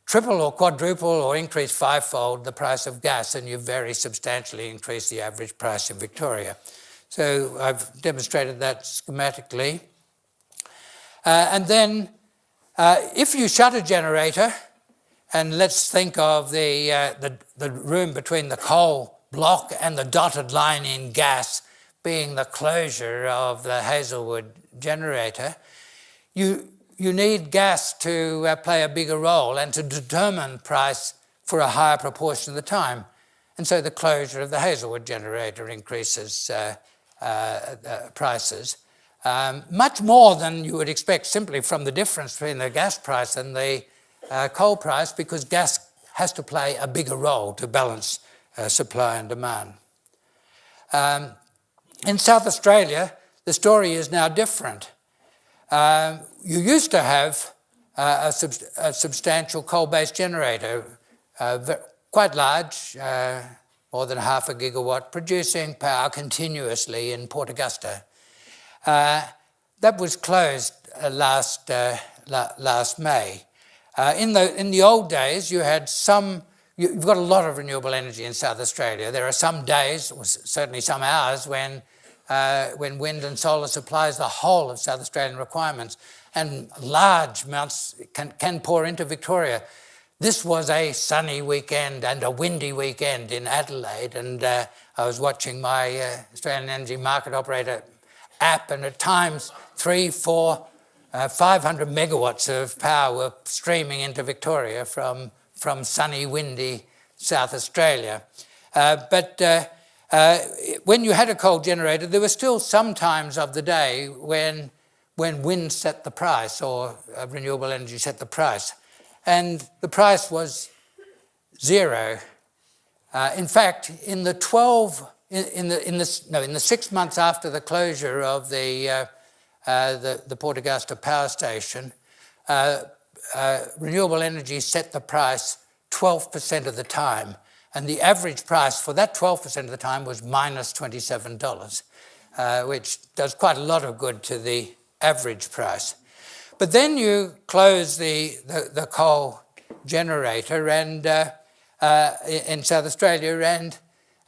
[SPEAKER 3] triple or quadruple or increase 5-fold the price of gas, and you very substantially increase the average price in Victoria. So I've demonstrated that schematically. And then if you shut a generator, And let's think of the room between the coal block and the dotted line in gas being the closure of the Hazelwood generator. You need gas to play a bigger role and to determine price for a higher proportion of the time. And so the closure of the Hazelwood generator increases prices. Much more than you would expect simply from the difference between the gas price and the coal price, because gas has to play a bigger role to balance supply and demand. In South Australia, the story is now different. You used to have a substantial coal-based generator, quite large, more than 0.5 gigawatt, producing power continuously in Port Augusta. That was closed last May. In the old days, you had you've got a lot of renewable energy in South Australia. There are some days, or certainly some hours, when wind and solar supplies the whole of South Australian requirements, and large amounts can pour into Victoria. This was a sunny weekend and a windy weekend in Adelaide, and I was watching my Australian Energy Market Operator app, and at times 300, 400, 500 megawatts of power were streaming into Victoria from sunny, windy South Australia. But when you had a coal generator, there were still some times of the day when wind set the price, or renewable energy set the price, and the price was zero. In fact, in the 6 months after the closure of the Port Augusta power station, renewable energy set the price 12% of the time, and the average price for that 12% of the time was minus $27, which does quite a lot of good to the average price. But then you close the coal generator and in South Australia,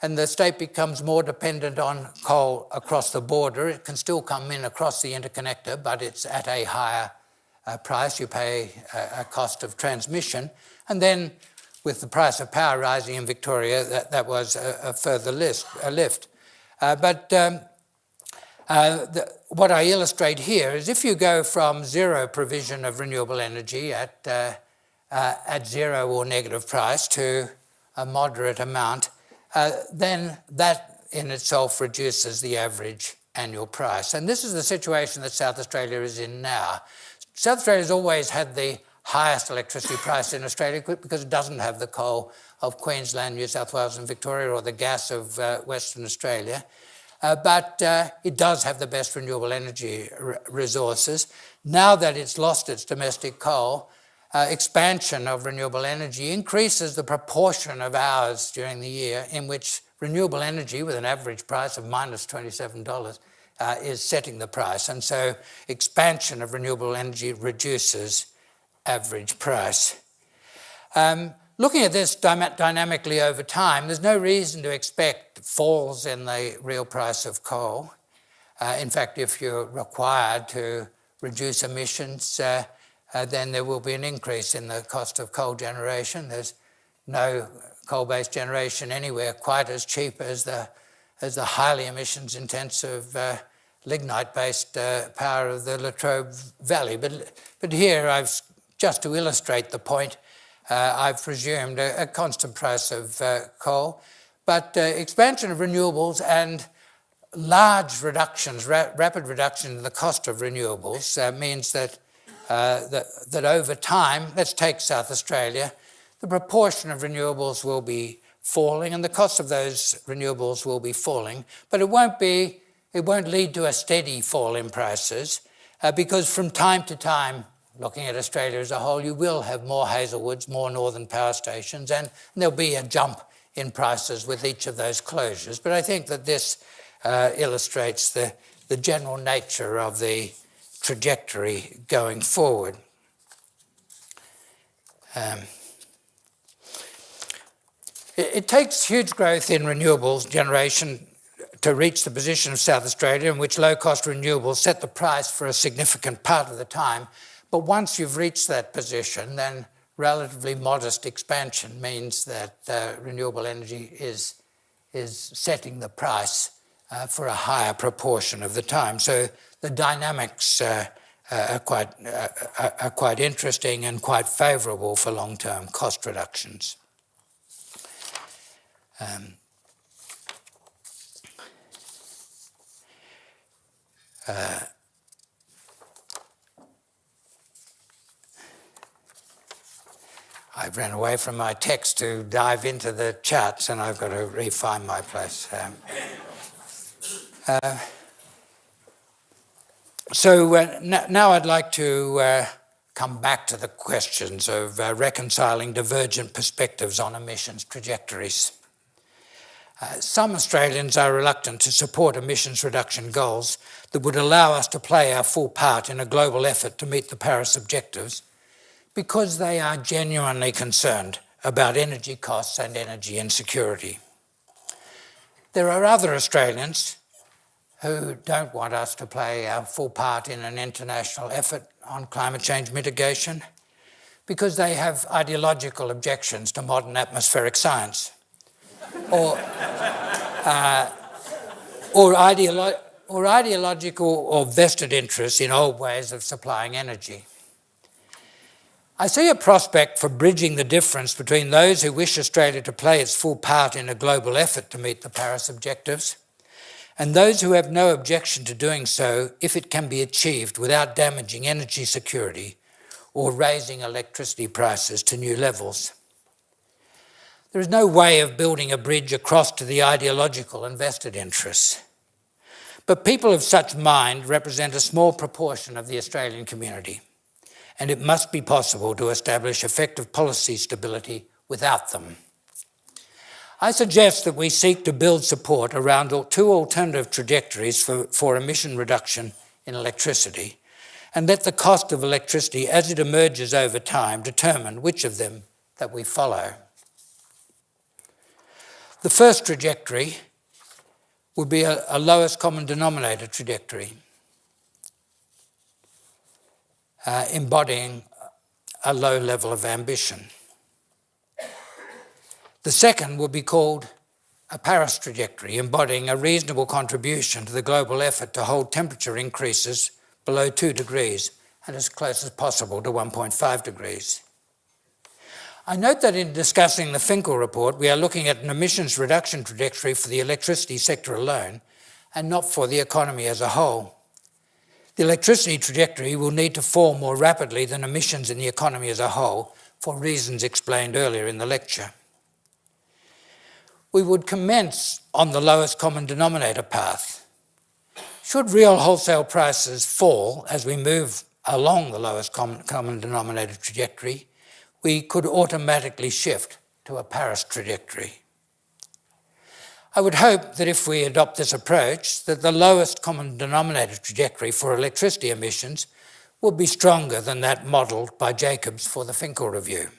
[SPEAKER 3] and the state becomes more dependent on coal across the border. It can still come in across the interconnector, but it's at a higher price. You pay a cost of transmission. And then with the price of power rising in Victoria, that was a further lift. What I illustrate here is if you go from zero provision of renewable energy at zero or negative price to a moderate amount, then that in itself reduces the average annual price. And this is the situation that South Australia is in now. South Australia has always had the highest electricity price in Australia because it doesn't have the coal of Queensland, New South Wales and Victoria, or the gas of Western Australia. But it does have the best renewable energy resources. Now that it's lost its domestic coal, expansion of renewable energy increases the proportion of hours during the year in which renewable energy, with an average price of minus $27, is setting the price. And so expansion of renewable energy reduces average price. Looking at this dynamically over time, there's no reason to expect falls in the real price of coal. In fact, if you're required to reduce emissions, then there will be an increase in the cost of coal generation. There's no coal-based generation anywhere quite as cheap as the highly emissions-intensive lignite-based power of the Latrobe Valley. But here, just to illustrate the point, I've presumed a constant price of coal. But expansion of renewables and large reductions, rapid reduction in the cost of renewables means that over time, let's take South Australia, the proportion of renewables will be falling and the cost of those renewables will be falling, but it won't lead to a steady fall in prices because from time to time, looking at Australia as a whole, you will have more Hazelwoods, more northern power stations, and there'll be a jump in prices with each of those closures. But I think that this illustrates the general nature of the trajectory going forward. It takes huge growth in renewables generation to reach the position of South Australia in which low-cost renewables set the price for a significant part of the time. But once you've reached that position, then relatively modest expansion means that renewable energy is setting the price for a higher proportion of the time. So the dynamics are quite interesting and quite favourable for long-term cost reductions. I ran away from my text to dive into the charts, and I've got to refine my place. Now I'd like to come back to the questions of reconciling divergent perspectives on emissions trajectories. Some Australians are reluctant to support emissions reduction goals that would allow us to play our full part in a global effort to meet the Paris objectives, because they are genuinely concerned about energy costs and energy insecurity. There are other Australians who don't want us to play our full part in an international effort on climate change mitigation because they have ideological objections to modern atmospheric science or ideological or vested interests in old ways of supplying energy. I see a prospect for bridging the difference between those who wish Australia to play its full part in a global effort to meet the Paris objectives and those who have no objection to doing so if it can be achieved without damaging energy security or raising electricity prices to new levels. There is no way of building a bridge across to the ideological and vested interests. But people of such mind represent a small proportion of the Australian community, and it must be possible to establish effective policy stability without them. I suggest that we seek to build support around two alternative trajectories for emission reduction in electricity, and let the cost of electricity as it emerges over time determine which of them that we follow. The first trajectory would be a lowest common denominator trajectory, embodying a low level of ambition. The second would be called a Paris trajectory, embodying a reasonable contribution to the global effort to hold temperature increases below 2 degrees and as close as possible to 1.5 degrees. I note that in discussing the Finkel report, we are looking at an emissions reduction trajectory for the electricity sector alone and not for the economy as a whole. The electricity trajectory will need to fall more rapidly than emissions in the economy as a whole for reasons explained earlier in the lecture. We would commence on the lowest common denominator path. Should real wholesale prices fall as we move along the lowest common denominator trajectory, we could automatically shift to a Paris trajectory. I would hope that if we adopt this approach, that the lowest common denominator trajectory for electricity emissions will be stronger than that modelled by Jacobs for the Finkel review.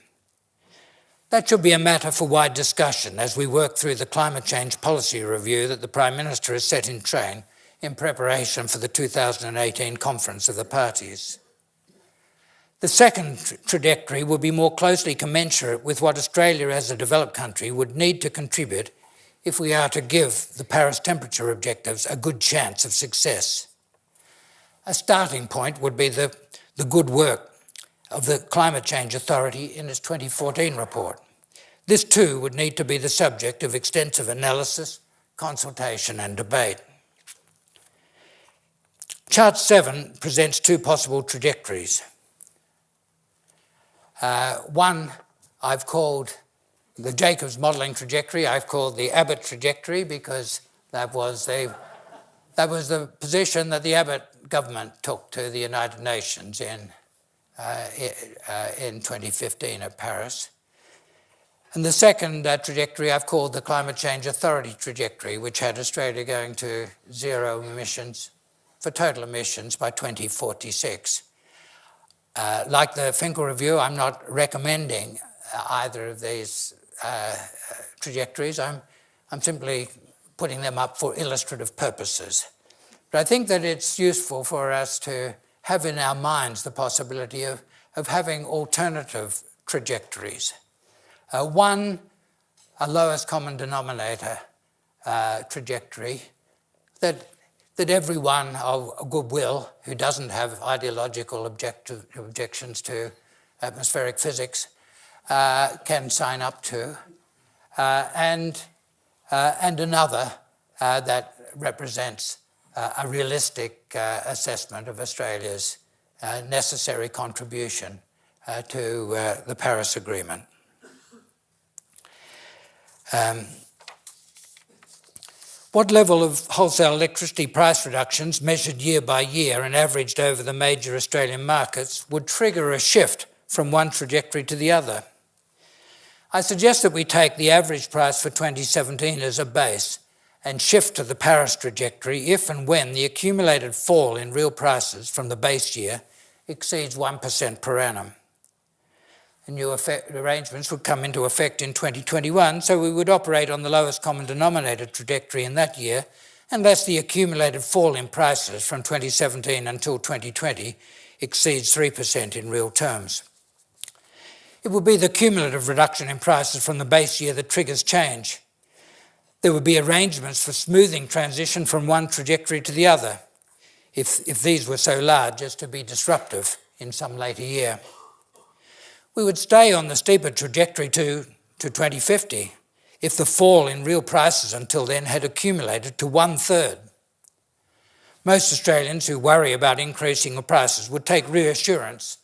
[SPEAKER 3] That should be a matter for wide discussion as we work through the climate change policy review that the Prime Minister has set in train in preparation for the 2018 Conference of the Parties. The second trajectory will be more closely commensurate with what Australia as a developed country would need to contribute if we are to give the Paris temperature objectives a good chance of success. A starting point would be the good work of the Climate Change Authority in its 2014 report. This too would need to be the subject of extensive analysis, consultation and debate. Chart 7 presents two possible trajectories. One I've called the Jacobs modelling trajectory. I've called the Abbott trajectory because that was the position that the Abbott government took to the United Nations in 2015 at Paris. And the second trajectory I've called the Climate Change Authority trajectory, which had Australia going to zero emissions for total emissions by 2046. Like the Finkel review, I'm not recommending either of these trajectories. I'm simply putting them up for illustrative purposes. But I think that it's useful for us to have in our minds the possibility of having alternative trajectories. One, a lowest common denominator trajectory that everyone of goodwill who doesn't have ideological objections to atmospheric physics can sign up to, and another that represents a realistic assessment of Australia's necessary contribution to the Paris Agreement. What level of wholesale electricity price reductions measured year by year and averaged over the major Australian markets would trigger a shift from one trajectory to the other? I suggest that we take the average price for 2017 as a base and shift to the Paris trajectory if and when the accumulated fall in real prices from the base year exceeds 1% per annum. The new arrangements would come into effect in 2021, so we would operate on the lowest common denominator trajectory in that year, unless the accumulated fall in prices from 2017 until 2020 exceeds 3% in real terms. It would be the cumulative reduction in prices from the base year that triggers change. There would be arrangements for smoothing transition from one trajectory to the other, if these were so large as to be disruptive in some later year. We would stay on the steeper trajectory to 2050 if the fall in real prices until then had accumulated to 1/3. Most Australians who worry about increasing prices would take reassurance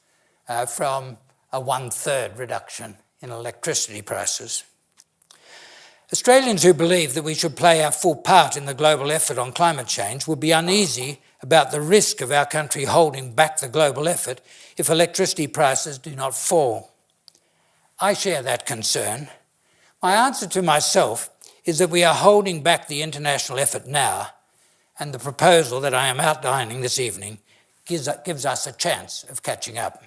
[SPEAKER 3] from a 1/3 reduction in electricity prices. Australians who believe that we should play our full part in the global effort on climate change would be uneasy about the risk of our country holding back the global effort if electricity prices do not fall. I share that concern. My answer to myself is that we are holding back the international effort now, and the proposal that I am outlining this evening gives us a chance of catching up.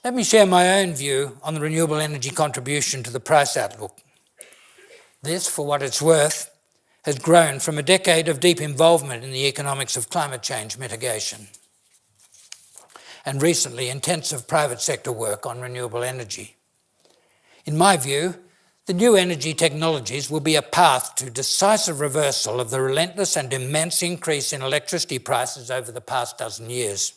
[SPEAKER 3] Let me share my own view on the renewable energy contribution to the price outlook. This, for what it's worth, has grown from a decade of deep involvement in the economics of climate change mitigation, and recently intensive private sector work on renewable energy. In my view, the new energy technologies will be a path to decisive reversal of the relentless and immense increase in electricity prices over the past dozen years.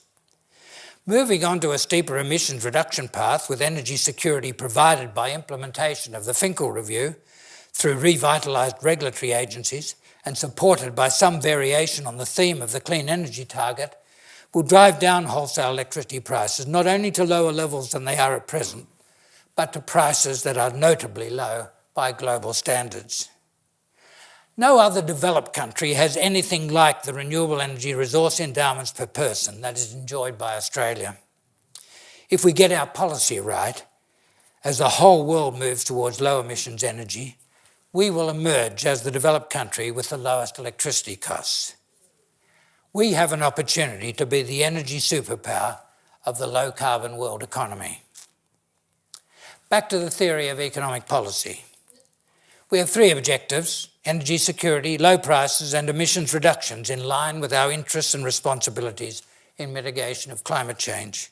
[SPEAKER 3] Moving on to a steeper emissions reduction path with energy security provided by implementation of the Finkel review through revitalised regulatory agencies and supported by some variation on the theme of the clean energy target will drive down wholesale electricity prices not only to lower levels than they are at present, but to prices that are notably low by global standards. No other developed country has anything like the renewable energy resource endowments per person that is enjoyed by Australia. If we get our policy right, as the whole world moves towards low emissions energy, we will emerge as the developed country with the lowest electricity costs. We have an opportunity to be the energy superpower of the low carbon world economy. Back to the theory of economic policy. We have three objectives: energy security, low prices, and emissions reductions in line with our interests and responsibilities in mitigation of climate change.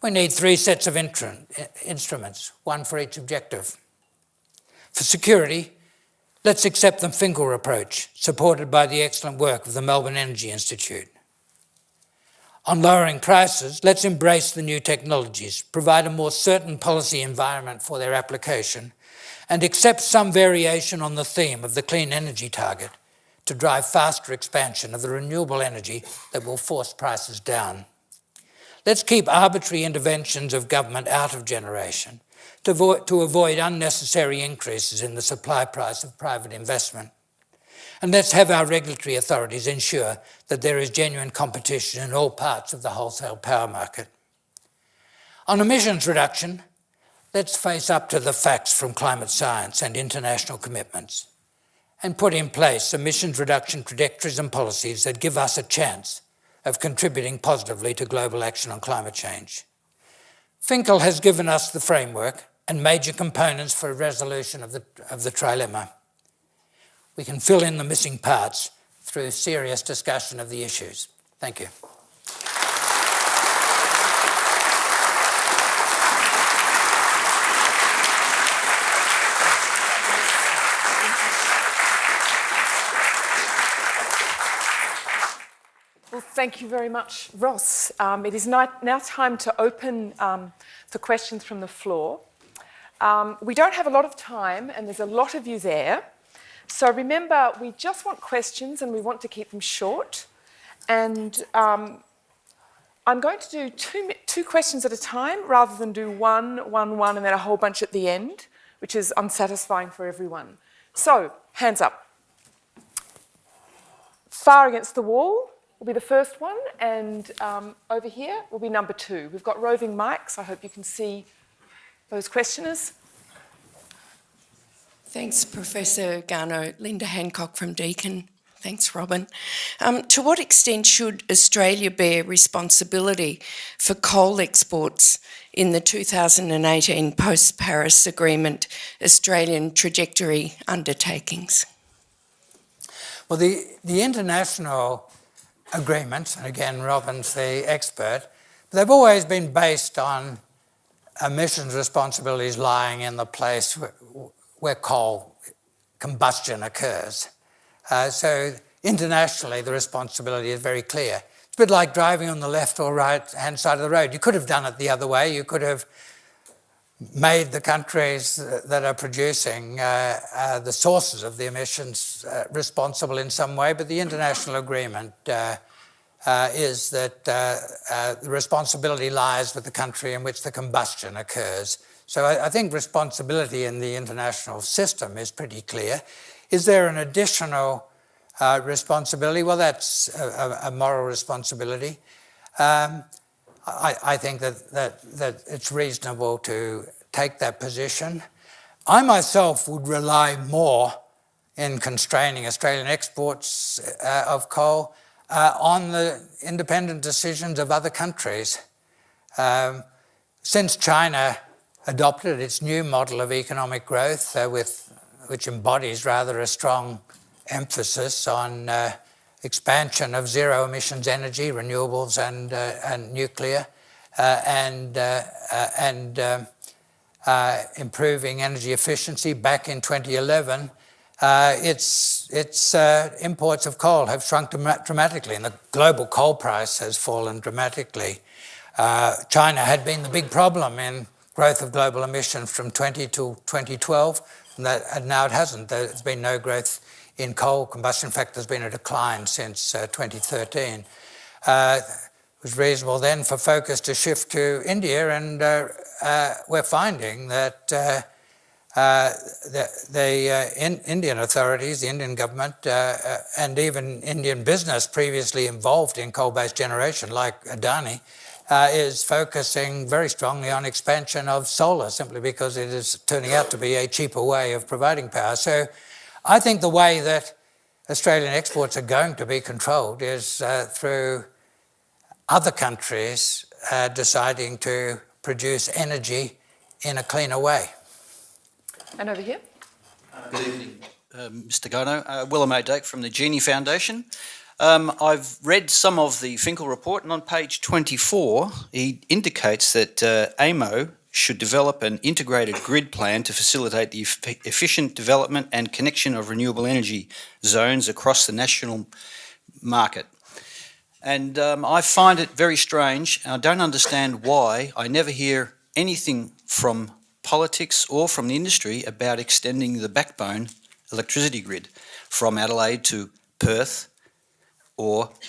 [SPEAKER 3] We need three sets of instruments, one for each objective. For security, let's accept the Finkel approach, supported by the excellent work of the Melbourne Energy Institute. On lowering prices, let's embrace the new technologies, provide a more certain policy environment for their application, and accept some variation on the theme of the clean energy target to drive faster expansion of the renewable energy that will force prices down. Let's keep arbitrary interventions of government out of generation to avoid unnecessary increases in the supply price of private investment. And let's have our regulatory authorities ensure that there is genuine competition in all parts of the wholesale power market. On emissions reduction, let's face up to the facts from climate science and international commitments and put in place emissions reduction trajectories and policies that give us a chance of contributing positively to global action on climate change. Finkel has given us the framework and major components for a resolution of the trilemma. We can fill in the missing parts through serious discussion of the issues. Thank you.
[SPEAKER 2] Well, thank you very much, Ross. It is now time to open for questions from the floor. We don't have a lot of time, and there's a lot of you there. So remember, we just want questions, and we want to keep them short. And I'm going to do two questions at a time, rather than do one, and then a whole bunch at the end, which is unsatisfying for everyone. So, hands up. Far against the wall will be the first one, and over here will be number 2. We've got roving mics. I hope you can see those questioners.
[SPEAKER 4] Thanks, Professor Garnaut. Linda Hancock from Deakin. Thanks, Robin. To what extent should Australia bear responsibility for coal exports in the 2018 post-Paris Agreement Australian trajectory undertakings?
[SPEAKER 3] Well, the international agreements, and again, Robin's the expert, they've always been based on emissions responsibilities lying in the place where coal combustion occurs. So internationally, the responsibility is very clear. It's a bit like driving on the left or right-hand side of the road. You could have done it the other way. You could have made the countries that are producing the sources of the emissions responsible in some way, but the international agreement is that the responsibility lies with the country in which the combustion occurs. So I think responsibility in the international system is pretty clear. Is there an additional responsibility? Well, that's a moral responsibility. I think that it's reasonable to take that position. I myself would rely more in constraining Australian exports of coal on the independent decisions of other countries. Since China adopted its new model of economic growth, which embodies rather a strong emphasis on expansion of zero emissions energy, renewables and nuclear, and improving energy efficiency back in 2011, its imports of coal have shrunk dramatically, and the global coal price has fallen dramatically. China had been the big problem in growth of global emissions from 20 to 2012, and now it hasn't. There's been no growth in coal combustion. In fact, there's been a decline since 2013. It was reasonable then for focus to shift to India, and we're finding that the Indian authorities, the Indian government, and even Indian business previously involved in coal-based generation, like Adani, is focusing very strongly on expansion of solar, simply because it is turning out to be a cheaper way of providing power. So I think the way that Australian exports are going to be controlled is through other countries deciding to produce energy in a cleaner way.
[SPEAKER 2] And over here.
[SPEAKER 5] Good evening, Mr. Garneau. Willem O'Dake from the Genie Foundation. I've read some of the Finkel report, and on page 24, he indicates that AEMO should develop an integrated grid plan to facilitate the efficient development and connection of renewable energy zones across the national market. And I find it very strange, and I don't understand why I never hear anything from politics or from the industry about extending the backbone electricity grid from Adelaide to Perth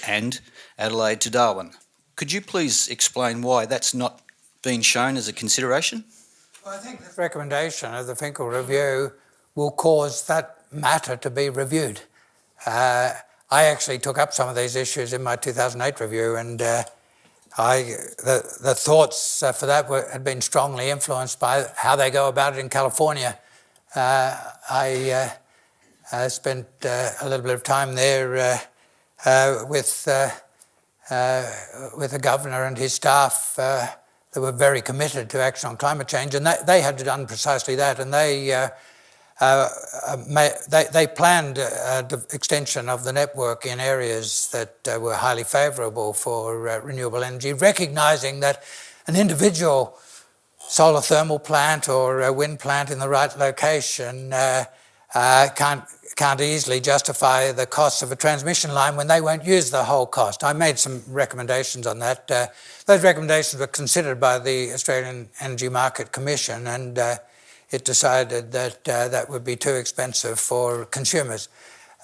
[SPEAKER 5] and Adelaide to Darwin. Could you please explain why that's not been shown as a consideration?
[SPEAKER 3] Well, I think this recommendation of the Finkel review will cause that matter to be reviewed. I actually took up some of these issues in my 2008 review, and the thoughts for that had been strongly influenced by how they go about it in California. I spent a little bit of time there with the governor and his staff that were very committed to action on climate change, and they had done precisely that, and they planned the extension of the network in areas that were highly favourable for renewable energy, recognising that an individual solar thermal plant or a wind plant in the right location can't can't easily justify the costs of a transmission line when they won't use the whole cost. I made some recommendations on that. Those recommendations were considered by the Australian Energy Market Commission, and it decided that that would be too expensive for consumers.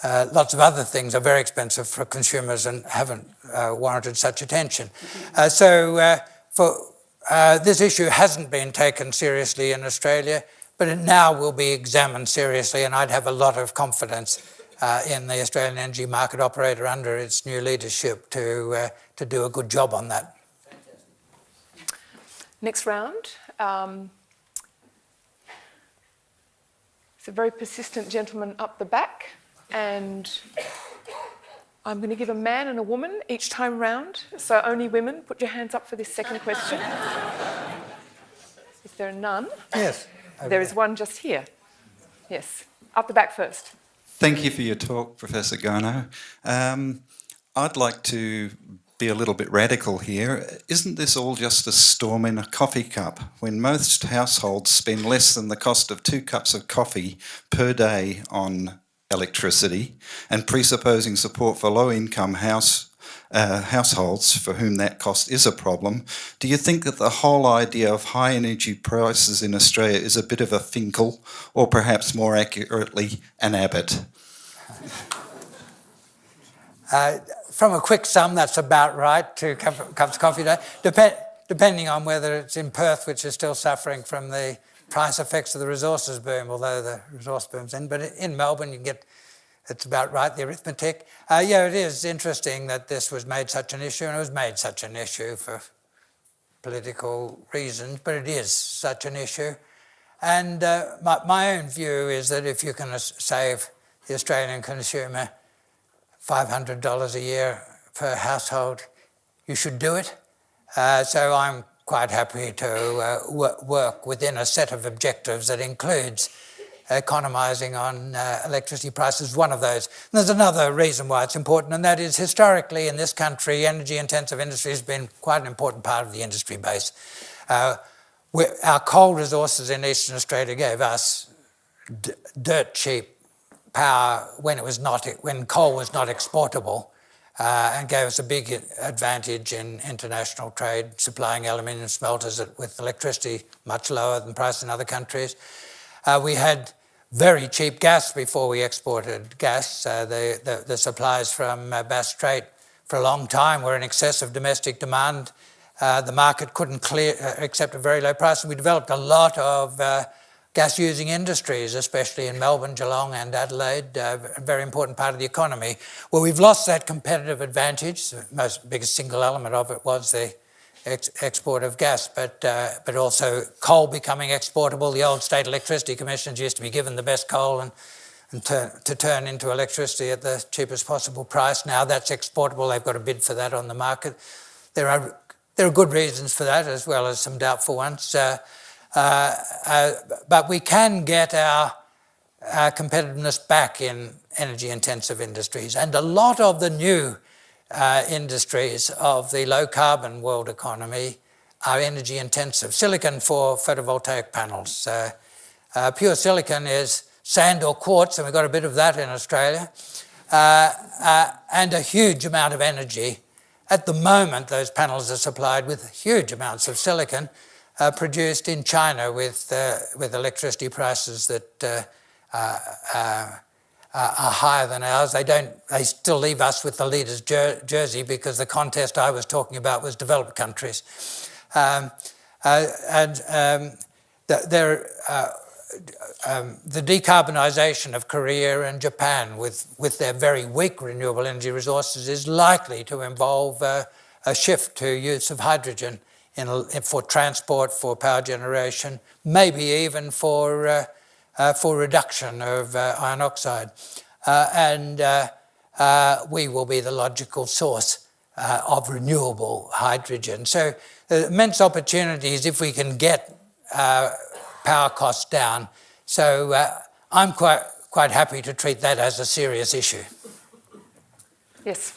[SPEAKER 3] Lots of other things are very expensive for consumers and haven't warranted such attention. This issue hasn't been taken seriously in Australia, but it now will be examined seriously, and I'd have a lot of confidence in the Australian energy market operator under its new leadership to do a good job on that.
[SPEAKER 2] Next round. It's a very persistent gentleman up the back, and I'm going to give a man and a woman each time round, so only women. Put your hands up for this second question. Is there none?
[SPEAKER 3] Yes.
[SPEAKER 2] There is one just here. Yes, up the back first.
[SPEAKER 6] Thank you for your talk, Professor Garnaut. I'd like to be a little bit radical here. Isn't this all just a storm in a coffee cup when most households spend less than the cost of 2 cups of coffee per day on electricity, and presupposing support for low-income households for whom that cost is a problem? Do you think that the whole idea of high energy prices in Australia is a bit of a Finkel, or perhaps more accurately, an Abbott?
[SPEAKER 3] From a quick sum, that's about right, 2 cups of coffee a day, depending on whether it's in Perth, which is still suffering from the price effects of the resources boom, although the resource boom's in. But in Melbourne, you can get, it's about right, the arithmetic. Yeah, it is interesting that this was made such an issue, and it was made such an issue for political reasons, but it is such an issue. And my own view is that if you can save the Australian consumer $500 a year per household, you should do it. So I'm quite happy to work within a set of objectives that includes economising on electricity prices, one of those. And there's another reason why it's important, and that is historically in this country, energy-intensive industry has been quite an important part of the industry base. Our coal resources in Eastern Australia gave us dirt cheap power when coal was not exportable, and gave us a big advantage in international trade, supplying aluminium smelters with electricity much lower than price in other countries. We had very cheap gas before we exported gas. The supplies from Bass Strait for a long time were in excess of domestic demand. The market couldn't accept a very low price, and we developed a lot of gas-using industries, especially in Melbourne, Geelong and Adelaide, a very important part of the economy. Well, we've lost that competitive advantage. The biggest single element of it was the export of gas, but also coal becoming exportable. The old state electricity commissions used to be given the best coal and to turn into electricity at the cheapest possible price. Now that's exportable. They've got a bid for that on the market. There are good reasons for that, as well as some doubtful ones. But we can get our competitiveness back in energy-intensive industries. And a lot of the new industries of the low-carbon world economy are energy-intensive. Silicon for photovoltaic panels. Pure silicon is sand or quartz, and we've got a bit of that in Australia, and a huge amount of energy. At the moment, those panels are supplied with huge amounts of silicon, produced in China with electricity prices that are higher than ours. They still leave us with the leader's jersey, because the contest I was talking about was developed countries. The decarbonisation of Korea and Japan with their very weak renewable energy resources is likely to involve a shift to use of hydrogen for transport, for power generation, maybe even for reduction of iron oxide. And we will be the logical source of renewable hydrogen. So immense opportunities if we can get power costs down. So I'm quite happy to treat that as a serious issue.
[SPEAKER 2] Yes.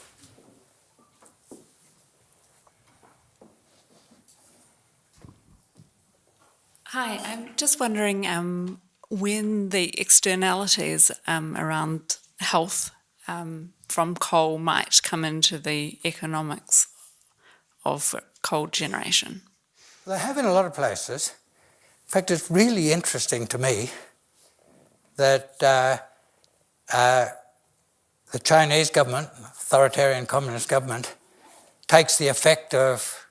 [SPEAKER 7] Hi, I'm just wondering when the externalities around health from coal might come into the economics of coal generation?
[SPEAKER 3] They have in a lot of places. In fact, it's really interesting to me that the Chinese government, authoritarian communist government, takes the effect of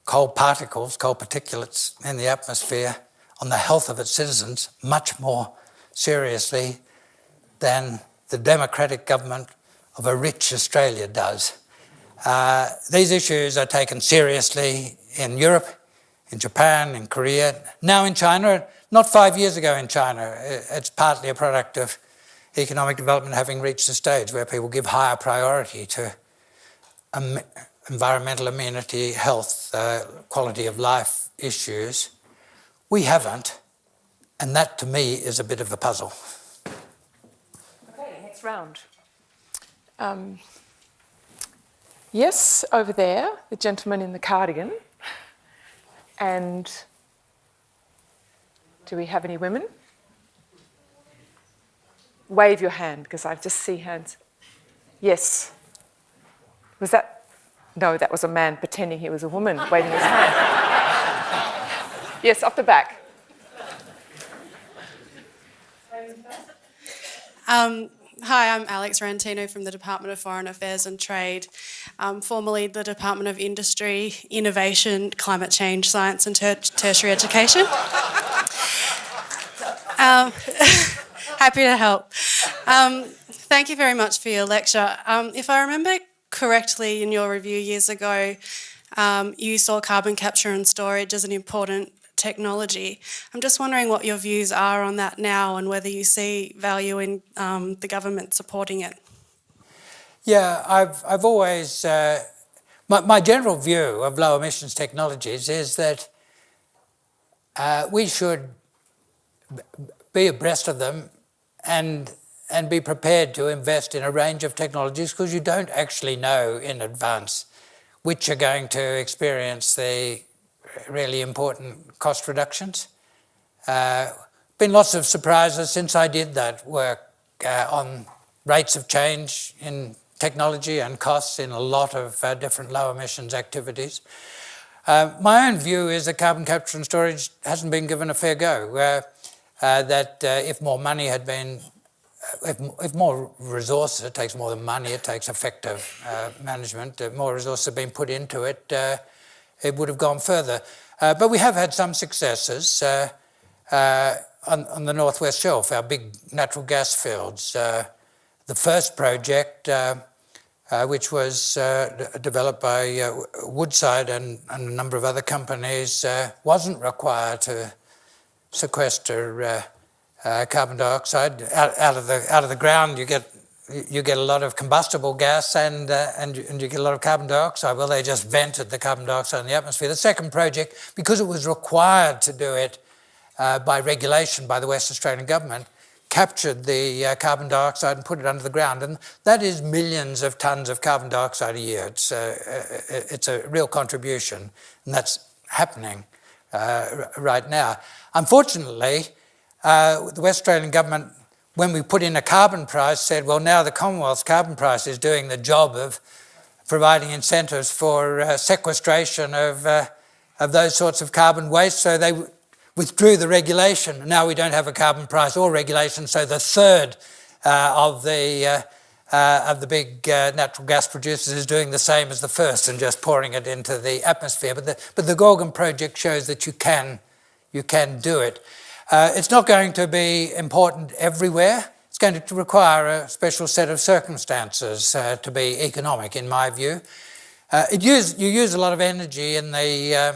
[SPEAKER 3] coal particles, coal particulates in the atmosphere on the health of its citizens much more seriously than the democratic government of a rich Australia does. These issues are taken seriously in Europe, in Japan, in Korea, now in China. Not 5 years ago in China. It's partly a product of economic development having reached a stage where people give higher priority to environmental amenity, health, quality of life issues. We haven't, and that to me is a bit of a puzzle.
[SPEAKER 2] Okay, next round. Yes, over there, the gentleman in the cardigan. And do we have any women? Wave your hand, because I just see hands. Yes. Was that? No, that was a man pretending he was a woman waving his hand. Yes, up the back.
[SPEAKER 8] Hi, I'm Alex Rantino from the Department of Foreign Affairs and Trade, formerly the Department of Industry, Innovation, Climate Change, Science and Tertiary Education. Happy to help. Thank you very much for your lecture. If I remember correctly, in your review years ago, you saw carbon capture and storage as an important technology. I'm just wondering what your views are on that now and whether you see value in the government supporting it.
[SPEAKER 3] Yeah, I've always... my general view of low emissions technologies is that we should be abreast of them and be prepared to invest in a range of technologies, because you don't actually know in advance which are going to experience the really important cost reductions. Been lots of surprises since I did that work on rates of change in technology and costs in a lot of different low emissions activities. My own view is that carbon capture and storage hasn't been given a fair go. That if more money had been, if more resources, it takes more than money, it takes effective management, more resources have been put into it, it would have gone further. But we have had some successes on the Northwest Shelf, our big natural gas fields. The first project, which was developed by Woodside and a number of other companies, wasn't required to sequester carbon dioxide out of the ground. You get a lot of combustible gas and you get a lot of carbon dioxide. Well, they just vented the carbon dioxide in the atmosphere. The second project, because it was required to do it by regulation by the West Australian government, captured the carbon dioxide and put it under the ground, and that is millions of tonnes of carbon dioxide a year. It's a real contribution, and that's happening right now. Unfortunately, the West Australian government, when we put in a carbon price, said, well, now the Commonwealth's carbon price is doing the job of providing incentives for sequestration of those sorts of carbon waste, so they withdrew the regulation. Now we don't have a carbon price or regulation, so the third of the big natural gas producers is doing the same as the first and just pouring it into the atmosphere. But the Gorgon project shows that you can do it. It's not going to be important everywhere. It's going to require a special set of circumstances to be economic, in my view. You use a lot of energy in the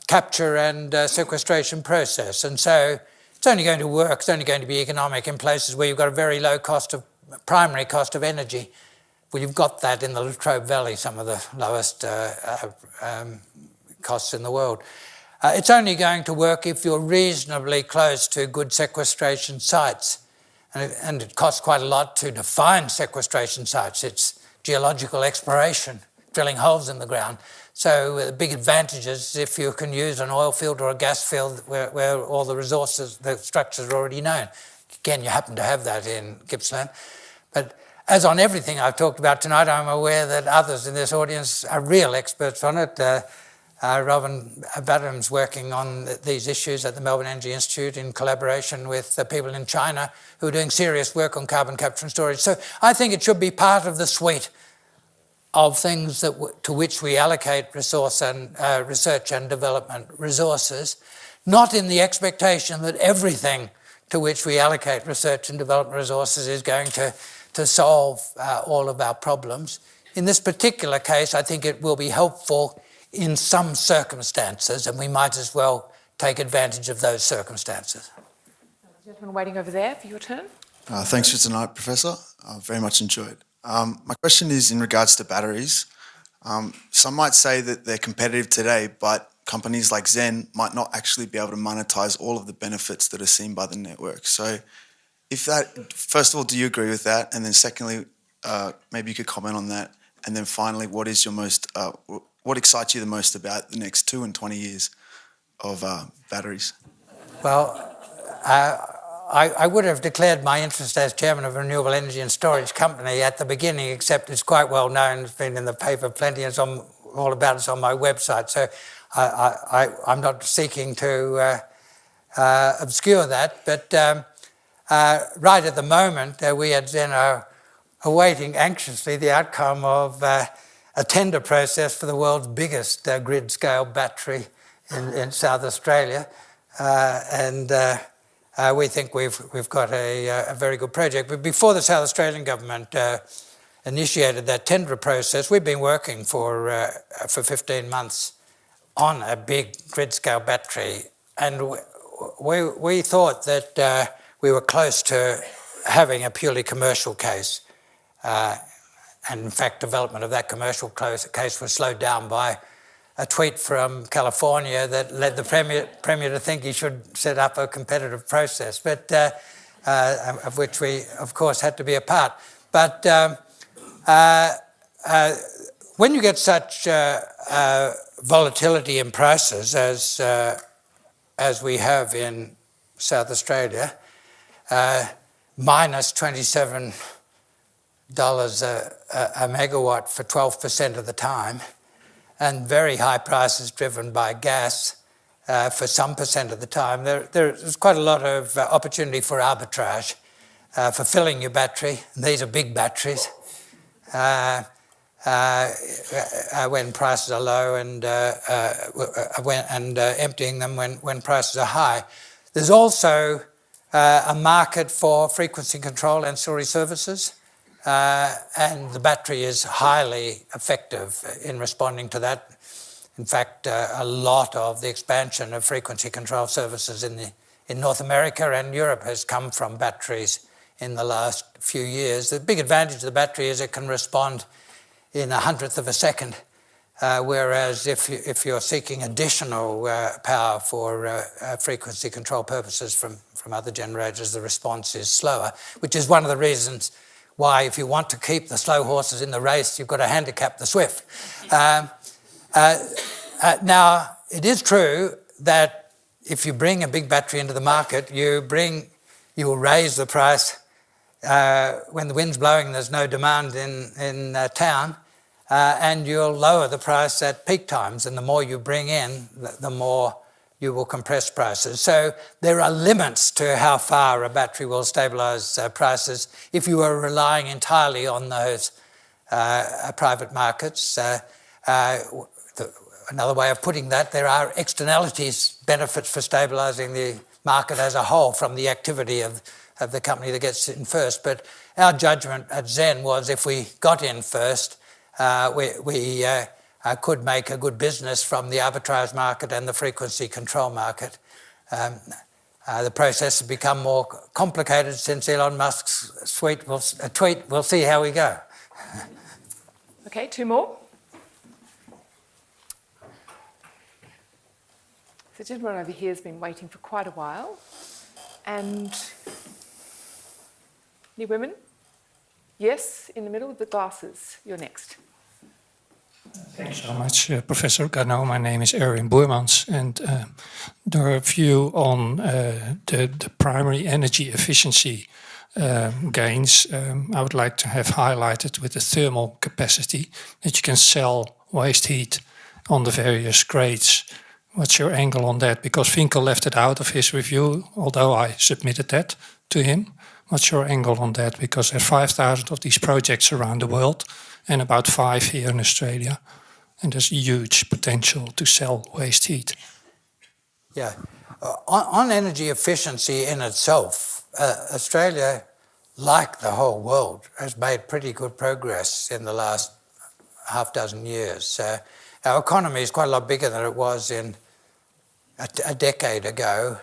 [SPEAKER 3] capture and sequestration process, and so it's only going to work, it's only going to be economic in places where you've got a very low primary cost of energy. Well, you've got that in the Latrobe Valley, some of the lowest costs in the world. It's only going to work if you're reasonably close to good sequestration sites, and it costs quite a lot to define sequestration sites. It's geological exploration drilling holes in the ground. So the big advantage is if you can use an oil field or a gas field where all the resources, the structures are already known. Again, you happen to have that in Gippsland. But as on everything I've talked about tonight, I'm aware that others in this audience are real experts on it. Robin Badham's working on these issues at the Melbourne Energy Institute in collaboration with the people in China who are doing serious work on carbon capture and storage. So I think it should be part of the suite of things that to which we allocate resource and research and development resources, not in the expectation that everything to which we allocate research and development resources is going to solve all of our problems. In this particular case, I think it will be helpful in some circumstances, and we might as well take advantage of those circumstances.
[SPEAKER 2] The gentleman waiting over there for your turn.
[SPEAKER 9] Thanks for tonight, Professor. Very much enjoyed. My question is in regards to batteries. Some might say that they're competitive today, but companies like Zen might not actually be able to monetize all of the benefits that are seen by the network. So if that, first of all, do you agree with that? And then secondly, maybe you could comment on that. And then finally, what is your most, what excites you the most about the next 2 and 20 years of batteries?
[SPEAKER 3] Well, I would have declared my interest as chairman of a renewable energy and storage company at the beginning, except it's quite well known, it's been in the paper plenty, it's on, all about it's on my website. So I'm not seeking to obscure that, but right at the moment, we at Zen are awaiting anxiously the outcome of a tender process for the world's biggest grid-scale battery in South Australia. We think we've got a very good project. But before the South Australian government initiated that tender process, we've been working for 15 months on a big grid-scale battery. And we thought that we were close to having a purely commercial case. And in fact, development of that commercial case was slowed down by a tweet from California that led the Premier to think he should set up a competitive process, but of which we, of course, had to be a part. But when you get such volatility in prices as we have in South Australia, minus $27 a megawatt for 12% of the time, and very high prices driven by gas for some percent of the time, there's quite a lot of opportunity for arbitrage, for filling your battery. And these are big batteries. When prices are low and emptying them when prices are high. There's also a market for frequency control ancillary services. And the battery is highly effective in responding to that. In fact, a lot of the expansion of frequency control services in North America and Europe has come from batteries in the last few years. The big advantage of the battery is it can respond in 100th of a second, whereas if you're seeking additional power for frequency control purposes from other generators, the response is slower, which is one of the reasons why, if you want to keep the slow horses in the race, you've got to handicap the swift. Now, it is true that if you bring a big battery into the market, you will raise the price when the wind's blowing and there's no demand in town, and you'll lower the price at peak times. And the more you bring in, the more you will compress prices. So there are limits to how far a battery will stabilise prices if you are relying entirely on those private markets. Another way of putting that, there are externalities, benefits for stabilising the market as a whole from the activity of the company that gets in first. But our judgment at Zen was if we got in first, we could make a good business from the arbitrage market and the frequency control market. The process has become more complicated since Elon Musk's tweet. We'll see how we go.
[SPEAKER 2] Okay, 2 more. The gentleman over here has been waiting for quite a while. And any women? Yes, in the middle with the glasses. You're next.
[SPEAKER 10] Thanks so much, Professor Garnaut. My name is Erwin Boermans, and the view on the primary energy efficiency gains, I would like to have highlighted with the thermal capacity that you can sell waste heat on the various grades. What's your angle on that? Because Finkel left it out of his review, although I submitted that to him. What's your angle on that? Because there are 5,000 of these projects around the world and about 5 here in Australia. And there's huge potential to sell waste heat.
[SPEAKER 3] Yeah. On energy efficiency in itself, Australia, like the whole world, has made pretty good progress in the last half dozen years. Our economy is quite a lot bigger than it was in a decade ago,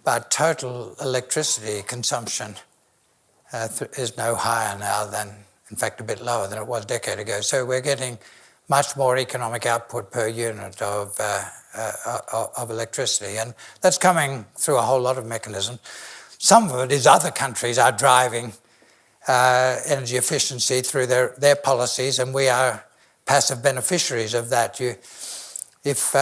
[SPEAKER 3] but total electricity consumption is no higher now than, in fact, a bit lower than it was a decade ago. So we're getting much more economic output per unit of electricity, and that's coming through a whole lot of mechanisms. Some of it is other countries are driving energy efficiency through their policies, and we are passive beneficiaries of that. If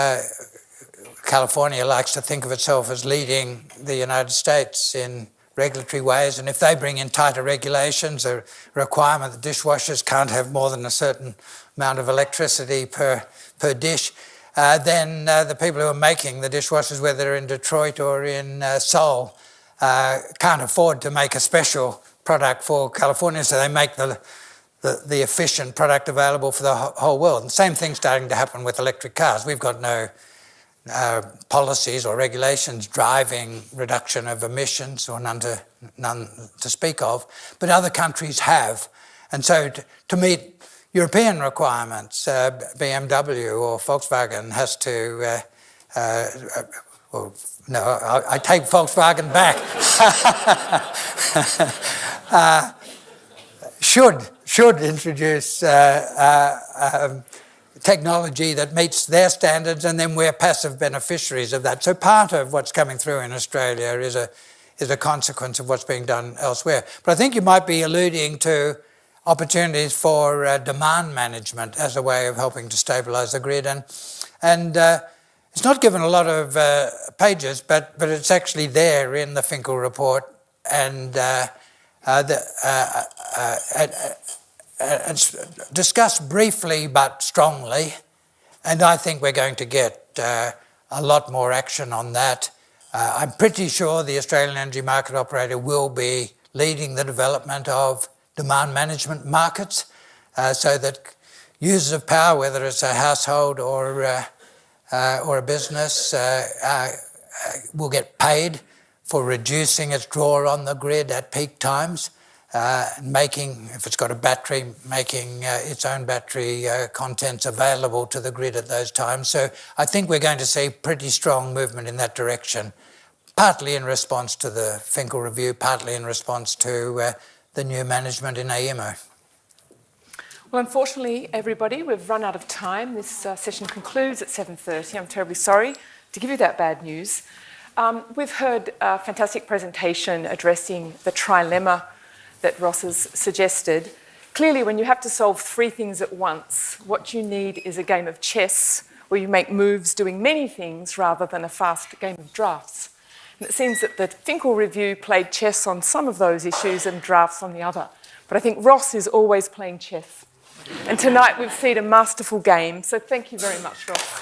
[SPEAKER 3] California likes to think of itself as leading the United States in regulatory ways, and if they bring in tighter regulations, a requirement that dishwashers can't have more than a certain amount of electricity per dish, then the people who are making the dishwashers, whether in Detroit or in Seoul, can't afford to make a special product for California, so they make the efficient product available for the whole world. And the same thing's starting to happen with electric cars. We've got no policies or regulations driving reduction of emissions, or none to speak of, but other countries have. And so to meet European requirements, BMW or Volkswagen has to, I take Volkswagen back, should introduce technology that meets their standards, and then we're passive beneficiaries of that. So part of what's coming through in Australia is a consequence of what's being done elsewhere. But I think you might be alluding to opportunities for demand management as a way of helping to stabilise the grid, and it's not given a lot of pages, but it's actually there in the Finkel report, and it's discussed briefly but strongly, and I think we're going to get a lot more action on that. I'm pretty sure the Australian Energy Market Operator will be leading the development of demand management markets, so that users of power, whether it's a household or a business, will get paid for reducing its draw on the grid at peak times, making, if it's got a battery, making its own battery contents available to the grid at those times. So I think we're going to see pretty strong movement in that direction, partly in response to the Finkel review, partly in response to the new management in AEMO.
[SPEAKER 2] Well, unfortunately, everybody, we've run out of time. This session concludes at 7:30. I'm terribly sorry to give you that bad news. We've heard a fantastic presentation addressing the trilemma that Ross has suggested. Clearly, when you have to solve three things at once, what you need is a game of chess where you make moves doing many things rather than a fast game of drafts. And it seems that the Finkel review played chess on some of those issues and drafts on the other. But I think Ross is always playing chess. And tonight we've seen a masterful game, so thank you very much, Ross.